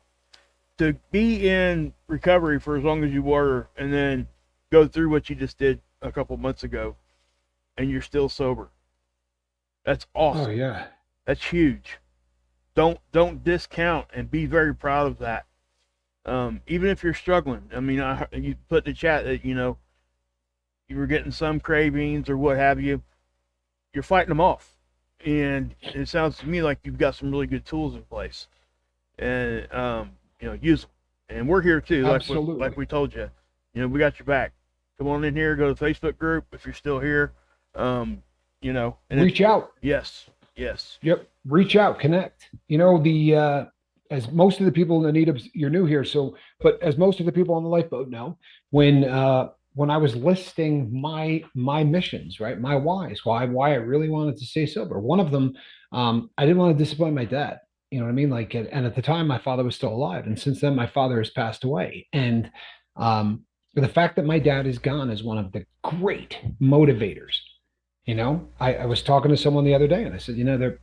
to be in recovery for as long as you were, and then go through what you just did a couple months ago, and you're still sober. That's awesome. Oh, yeah. That's huge. Don't discount, and be very proud of that. Even if you're struggling. I mean, you put in the chat that, you know, you were getting some cravings or what have you. You're fighting them off, and it sounds to me like you've got some really good tools in place, and you know, use them. And we're here too, Absolutely. like we told you. You know, we got your back. Come on in here. Go to the Facebook group if you're still here. You know, and Reach out. Yes. Yep. Reach out, connect. You know, as most of the people, Anita, you're new here, but as most of the people on the lifeboat know, when I was listing my missions, right, my whys, why I really wanted to stay sober, one of them, I didn't want to disappoint my dad. You know what I mean? Like, and at the time, my father was still alive, and since then, my father has passed away. And the fact that my dad is gone is one of the great motivators. You know, I was talking to someone the other day, and I said, you know,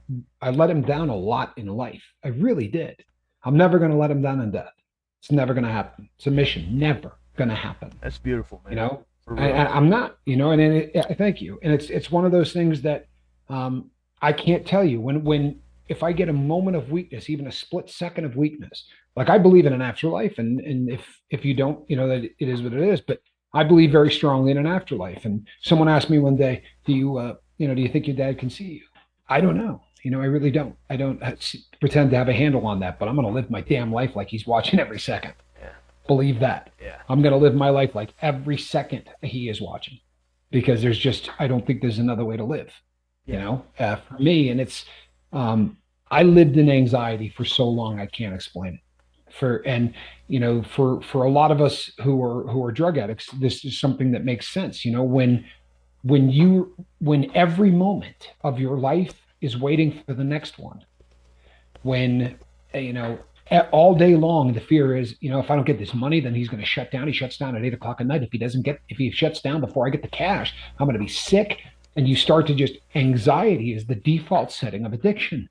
I let him down a lot in life. I really did. I'm never going to let him down in death. It's never going to happen. It's a mission. Never going to happen. That's beautiful, man. You know, I'm not. You know, and thank you. And it's one of those things that I can't tell you if I get a moment of weakness, even a split second of weakness. Like, I believe in an afterlife, and if you don't, you know, that it is what it is. But I believe very strongly in an afterlife. And someone asked me one day, do you think your dad can see you? I don't know. You know, I really don't. I don't pretend to have a handle on that, but I'm going to live my damn life like he's watching every second. Yeah. Believe that. Yeah. I'm going to live my life like every second he is watching, because I don't think there's another way to live, you know, for me. And it's, I lived in anxiety for so long, I can't explain it. For a lot of us who are drug addicts, this is something that makes sense. You know, when every moment of your life is waiting for the next one, when, you know, all day long, the fear is, you know, if I don't get this money, then he's going to shut down. He shuts down at 8:00 at night. If he shuts down before I get the cash, I'm going to be sick. And you start to anxiety is the default setting of addiction.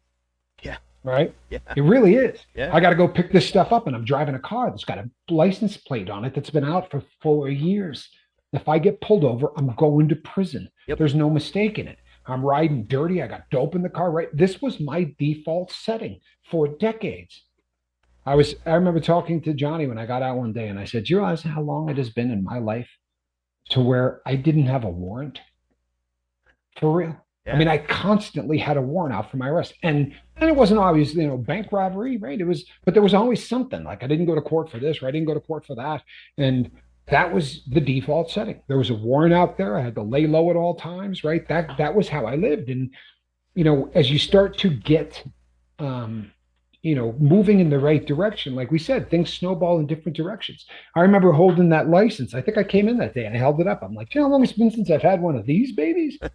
Yeah. Right? Yeah. It really is. Yeah. I got to go pick this stuff up, and I'm driving a car that's got a license plate on it that's been out for 4 years. If I get pulled over, I'm going to prison. Yep. There's no mistake in it. I'm riding dirty. I got dope in the car, right? This was my default setting for decades. I remember talking to Johnny when I got out one day, and I said, do you realize how long it has been in my life to where I didn't have a warrant? For real. Yeah. I mean, I constantly had a warrant out for my arrest, and it wasn't always, you know, bank robbery, right? But there was always something, like I didn't go to court for this, or I didn't go to court for that. And that was the default setting. There was a warrant out there. I had to lay low at all times, right? That was how I lived. And, you know, as you start to get, you know, moving in the right direction, like we said, things snowball in different directions. I remember holding that license. I think I came in that day and I held it up. I'm like, you know how long it's been since I've had one of these babies? You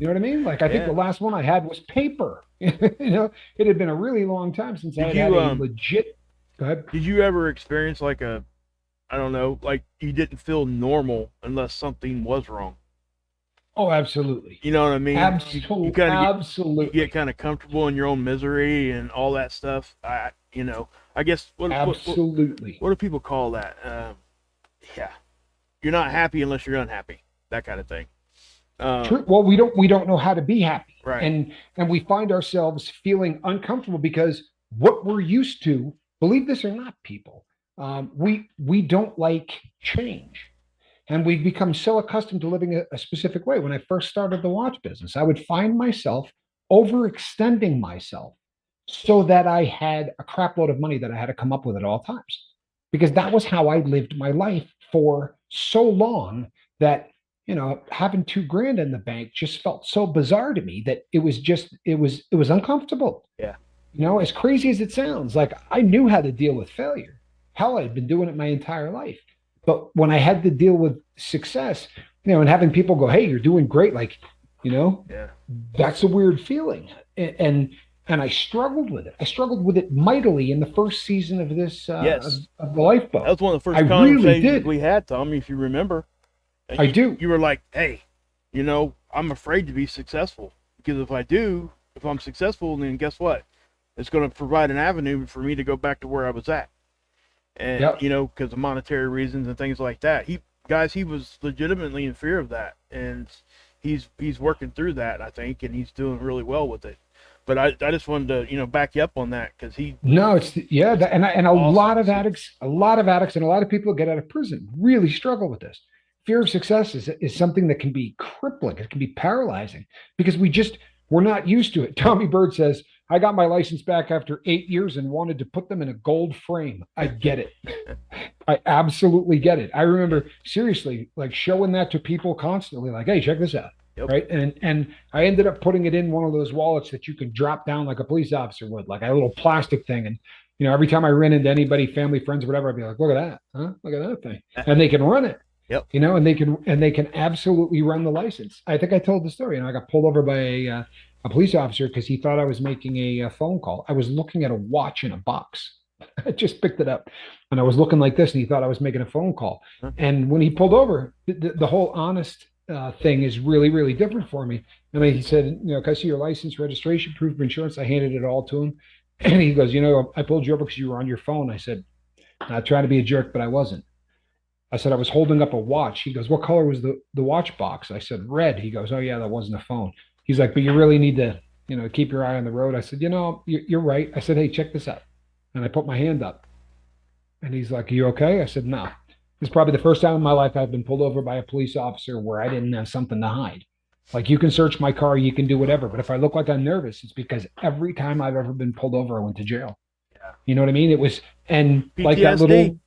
know what I mean? Like, I think the last one I had was paper. You know, it had been a really long time since I had a legit. Go ahead. Did you ever experience like I don't know, like you didn't feel normal unless something was wrong? Oh, absolutely. You know what I mean? Absolutely. You get kind of comfortable in your own misery and all that stuff. I guess absolutely. What do people call that? Yeah, you're not happy unless you're unhappy. That kind of thing. True. Well, we don't know how to be happy, Right. and we find ourselves feeling uncomfortable because what we're used to, believe this or not, people, we don't like change, and we've become so accustomed to living a specific way. When I first started the watch business, I would find myself overextending myself so that I had a crap load of money that I had to come up with at all times, because that was how I lived my life for so long that having 2 grand in the bank just felt so bizarre to me that it was uncomfortable. Yeah. As crazy as it sounds, like I knew how to deal with failure. Hell, I'd been doing it my entire life. But when I had to deal with success, and having people go, "Hey, you're doing great," like, you know, Yeah. that's a weird feeling. And I struggled with it. I struggled with it mightily in the first season of this Yes. of the lifeboat. That was one of the I first really conversations did. we had, Tommy, if you remember. And I do. You were like, hey, I'm afraid to be successful because if I'm successful, then guess what? It's going to provide an avenue for me to go back to where I was at. And, Yep. because of monetary reasons and things like that. He was legitimately in fear of that. And he's working through that, I think, and he's doing really well with it. But I just wanted to, back you up on that because No, and a awesome. lot of addicts, and a lot of people who get out of prison really struggle with this. Fear of success is something that can be crippling. It can be paralyzing because we're not used to it. Tommy Bird says, "I got my license back after 8 years and wanted to put them in a gold frame." I get it. I absolutely get it. I remember seriously like showing that to people constantly, like, "Hey, check this out." Yep. Right. And I ended up putting it in one of those wallets that you can drop down like a police officer would, like a little plastic thing. And every time I ran into anybody, family, friends, whatever, I'd be like, "Look at that, huh? Look at that thing." And they can run it. Yep. And they can absolutely run the license. I think I told the story. I got pulled over by a police officer because he thought I was making a phone call. I was looking at a watch in a box. I just picked it up, and I was looking like this, and he thought I was making a phone call. Huh. And when he pulled over, the whole honest thing is really, really different for me. I mean, he said, "Can I see your license, registration, proof of insurance?" I handed it all to him, and he goes, "I pulled you over because you were on your phone." I said, "Not trying to be a jerk, but I wasn't." I said, "I was holding up a watch." He goes, "What color was the watch box?" I said, "Red." He goes, "Oh yeah, that wasn't a phone." He's like, "But you really need to, keep your eye on the road." I said, "You're right." I said, "Hey, check this out." And I put my hand up, and he's like, "Are you okay?" I said, "No." This is probably the first time in my life I've been pulled over by a police officer where I didn't have something to hide. Like, you can search my car, you can do whatever, but if I look like I'm nervous, it's because every time I've ever been pulled over, I went to jail. Yeah. You know what I mean? It was, and like that PTSD. little,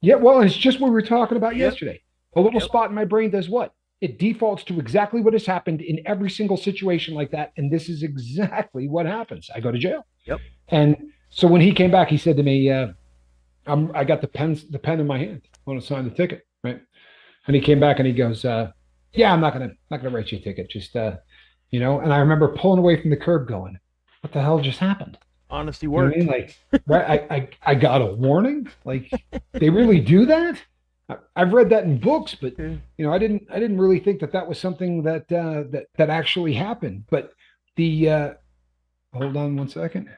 yeah, well, it's just what we were talking about Yep. yesterday. A little Yep. spot in my brain does what? It defaults to exactly what has happened in every single situation like that. And this is exactly what happens. I go to jail. Yep. And so when he came back, he said to me, I got the pen in my hand. I want to sign the ticket. Right. And he came back and he goes, "Yeah, I'm not gonna write you a ticket. Just, And I remember pulling away from the curb going, what the hell just happened? Honesty You know what works. I mean? Like, right? I got a warning. Like, they really do that. I've read that in books, but I didn't really think that was something that actually happened. But the hold on one second.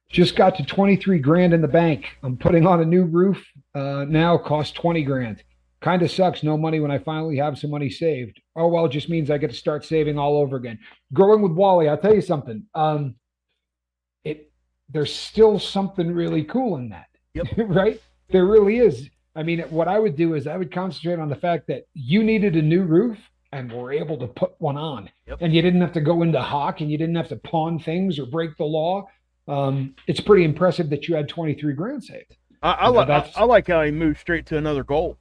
Just got to 23 grand in the bank. I'm putting on a new roof now. Cost 20 grand. Kind of sucks. No money when I finally have some money saved. Oh well, it just means I get to start saving all over again. Growing with Wally, I'll tell you something. There's still something really cool in that. Yep. Right? There really is. I mean, what I would do is I would concentrate on the fact that you needed a new roof and were able to put one on. Yep. And you didn't have to go into hock and you didn't have to pawn things or break the law. It's pretty impressive that you had 23 grand saved. I like how he moved straight to another goal.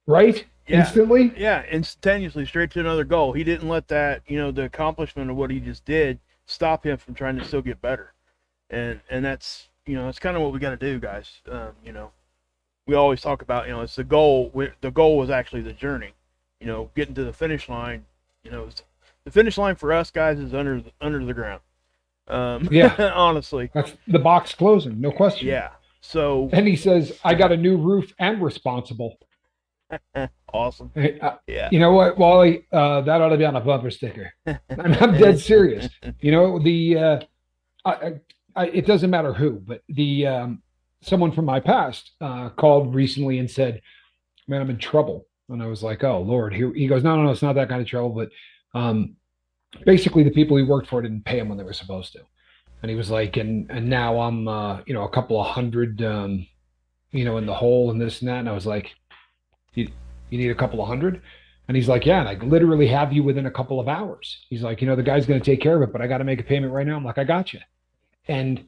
Right? Yeah. Instantly? Yeah, instantaneously, straight to another goal. He didn't let that, the accomplishment of what he just did stop him from trying to still get better. And that's, that's kind of what we got to do, guys. We always talk about, it's the goal. The goal was actually the journey. Getting to the finish line. The finish line for us guys is under the ground. Yeah. Honestly. That's the box closing, no question. Yeah. So. And he says, "I got a new roof and responsible." Awesome. Yeah. You know what, Wally? That ought to be on a bumper sticker. I'm dead serious. It doesn't matter who, but someone from my past called recently and said, "Man, I'm in trouble." And I was like, oh Lord, here he goes, no, it's not that kind of trouble. But basically the people he worked for didn't pay him when they were supposed to. And he was like, and now I'm a couple of hundred in the hole and this and that. And I was like, you need a couple of hundred? And he's like, yeah, and I literally have you within a couple of hours. He's like, the guy's going to take care of it, but I got to make a payment right now. I'm like, I got you. And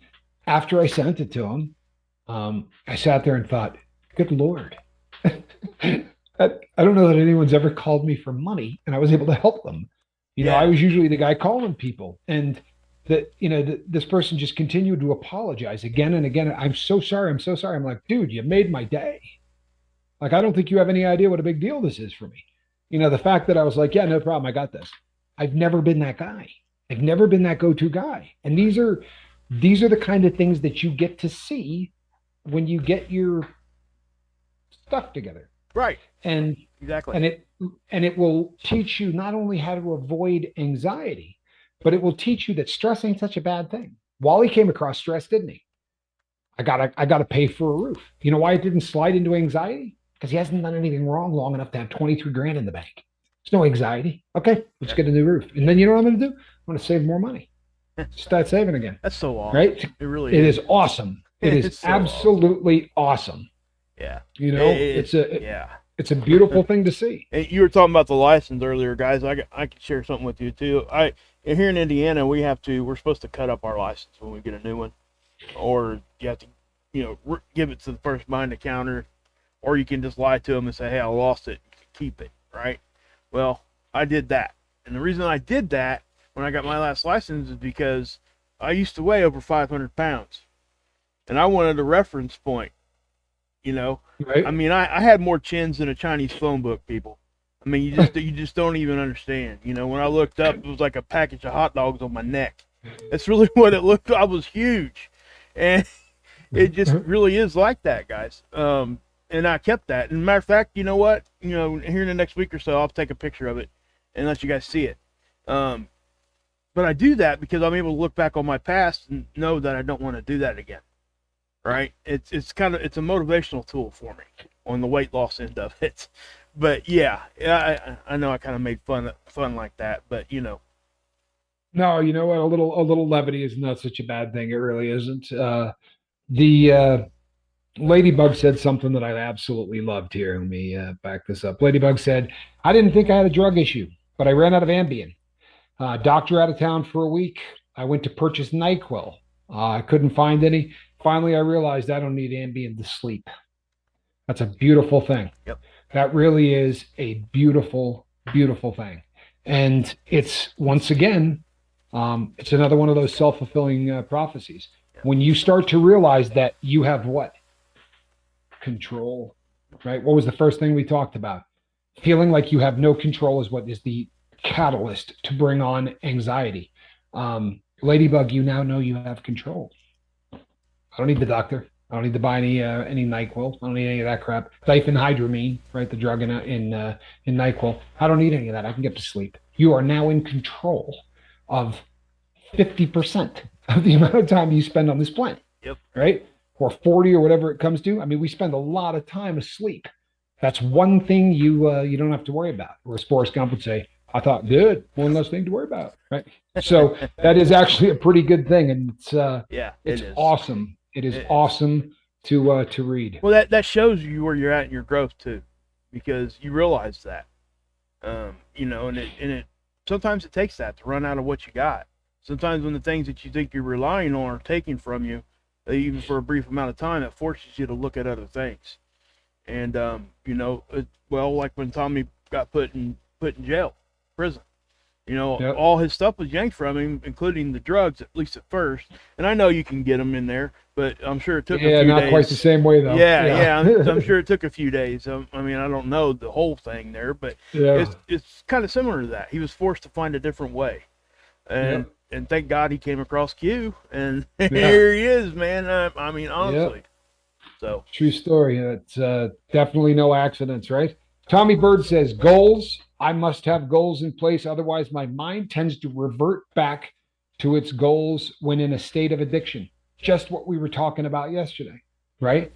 after I sent it to him, I sat there and thought, good Lord. I don't know that anyone's ever called me for money, and I was able to help them. I was usually the guy calling people, and this person just continued to apologize again and again. I'm so sorry. I'm so sorry. I'm like, dude, you made my day. Like, I don't think you have any idea what a big deal this is for me. The fact that I was like, yeah, no problem. I got this. I've never been that guy. I've never been that go-to guy. And these are the kind of things that you get to see when you get your stuff together. Right. And exactly. And it will teach you not only how to avoid anxiety, but it will teach you that stress ain't such a bad thing. Wally came across stress, didn't he? I gotta pay for a roof. You know why it didn't slide into anxiety? Because he hasn't done anything wrong long enough to have 23 grand in the bank. There's no anxiety. Okay, let's get a new roof. And then you know what I'm gonna do? I'm gonna save more money. Start saving again. That's so awesome. Right? It really is awesome. It is so absolutely awesome. Yeah. It's a beautiful thing to see. And you were talking about the license earlier, guys. I could share something with you too. Here in Indiana, we're supposed to cut up our license when we get a new one, or you have to, give it to the person behind the counter, or you can just lie to them and say, hey, I lost it, keep it, right? Well, I did that. And the reason I did that when I got my last license is because I used to weigh over 500 pounds, and I wanted a reference point, Right. I mean, I had more chins than a Chinese phone book, people. I mean, you just don't even understand. When I looked up, it was like a package of hot dogs on my neck. That's really what it looked like. I was huge. And it just really is like that, guys. And I kept that. And matter of fact, you know what? Here in the next week or so, I'll take a picture of it and let you guys see it. But I do that because I'm able to look back on my past and know that I don't want to do that again. Right? It's a motivational tool for me on the weight loss end of it. But yeah, I know I kind of made fun like that, but No, you know what? A little levity is not such a bad thing. It really isn't. The Ladybug said something that I absolutely loved here. Let me back this up. Ladybug said, I didn't think I had a drug issue, but I ran out of Ambien. Doctor out of town for a week. I went to purchase NyQuil. I couldn't find any. Finally, I realized I don't need Ambien to sleep. That's a beautiful thing. Yep. That really is a beautiful, beautiful thing. And it's, once again, it's another one of those self-fulfilling prophecies. Yep. When you start to realize that you have what? Control, right? What was the first thing we talked about? Feeling like you have no control is what is the catalyst to bring on anxiety. Ladybug, you now know you have control. I don't need the doctor. I don't need to buy any NyQuil. I don't need any of that crap. Diphenhydramine, right? The drug in NyQuil. I don't need any of that. I can get to sleep. You are now in control of 50% of the amount of time you spend on this planet. Yep. Right? Or 40 or whatever it comes to. I mean, we spend a lot of time asleep. That's one thing you don't have to worry about. Whereas Forrest Gump would say, I thought, good, one less thing to worry about. Right? So that is actually a pretty good thing. And it's awesome. It is awesome to read. Well, that shows you where you're at in your growth too, because you realize that, and it sometimes it takes that to run out of what you got. Sometimes when the things that you think you're relying on are taken from you, even for a brief amount of time, it forces you to look at other things. And like when Tommy got put in jail, prison. Yep. All his stuff was yanked from him, including the drugs, at least at first. And I know you can get them in there, but I'm sure it took a few days. Yeah, not quite the same way, though. Yeah. I'm sure it took a few days. I mean, I don't know the whole thing there, but it's kind of similar to that. He was forced to find a different way. And thank God he came across Q, and here he is, man. I mean, honestly. Yep. So true story. It's definitely no accidents, right? Tommy Bird says, goals. I must have goals in place. Otherwise, my mind tends to revert back to its goals when in a state of addiction. Just what we were talking about yesterday, right?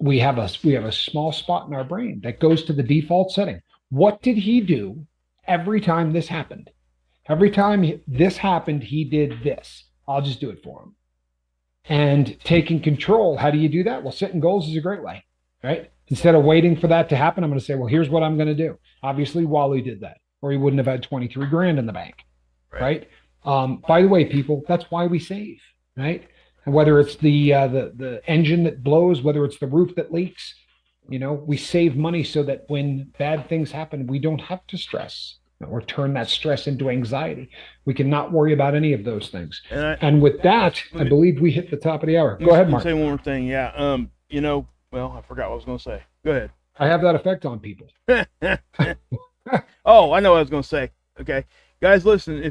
We have a small spot in our brain that goes to the default setting. What did he do every time this happened? Every time this happened, he did this. I'll just do it for him. And taking control, how do you do that? Well, setting goals is a great way, right? Instead of waiting for that to happen, I'm going to say, well, here's what I'm going to do. Obviously, Wally did that, or he wouldn't have had 23 grand in the bank, right? By the way, people, that's why we save, right? And whether it's the engine that blows, whether it's the roof that leaks, we save money so that when bad things happen, we don't have to stress or turn that stress into anxiety. We can not worry about any of those things. And with that, I believe we hit the top of the hour. Go ahead, Mark. Say one more thing. Yeah. Well, I forgot what I was going to say. Go ahead. I have that effect on people. Oh, I know what I was going to say. Okay. Guys, listen,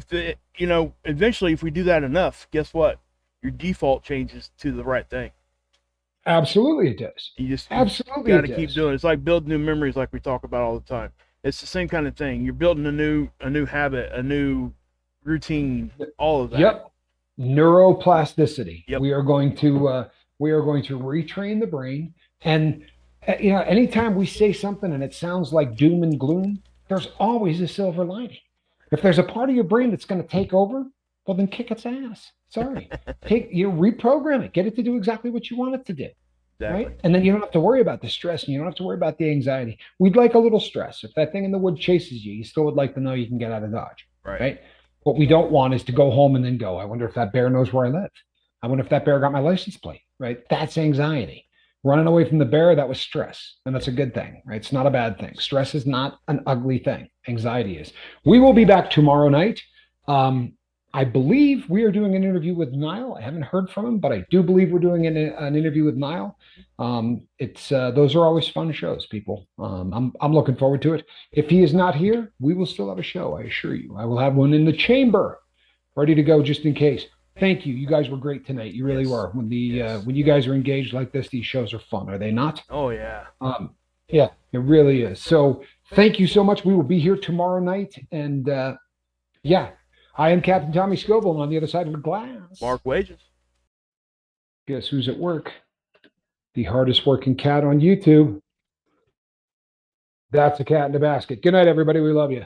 eventually if we do that enough, guess what? Your default changes to the right thing. Absolutely it does. You Absolutely got to keep doing it. It's like building new memories like we talk about all the time. It's the same kind of thing. You're building a new habit, a new routine, all of that. Yep. Neuroplasticity. Yep. We are going to retrain the brain. And anytime we say something and it sounds like doom and gloom, there's always a silver lining. If there's a part of your brain that's going to take over, well, then kick its ass. Sorry. Reprogram it. Get it to do exactly what you want it to do. Exactly. Right? And then you don't have to worry about the stress and you don't have to worry about the anxiety. We'd like a little stress. If that thing in the wood chases you, you still would like to know you can get out of Dodge. Right? What we don't want is to go home and then go, I wonder if that bear knows where I live. I wonder if that bear got my license plate. Right? That's anxiety. Running away from the bear, that was stress. And that's a good thing. Right? It's not a bad thing. Stress is not an ugly thing. Anxiety is. We will be back tomorrow night. I believe we are doing an interview with Niall. I haven't heard from him, but I do believe we're doing an interview with Niall. Those are always fun shows, people. I'm looking forward to it. If he is not here, we will still have a show. I assure you, I will have one in the chamber, ready to go just in case. Thank you. You guys were great tonight. You really were. When you guys are engaged like this, these shows are fun, are they not? Oh yeah. Yeah, it really is. So thank you so much. We will be here tomorrow night, and yeah. I am Captain Tommy Scoble, and on the other side of the glass, Mark Wages. Guess who's at work? The hardest working cat on YouTube. That's a cat in the basket. Good night, everybody. We love you.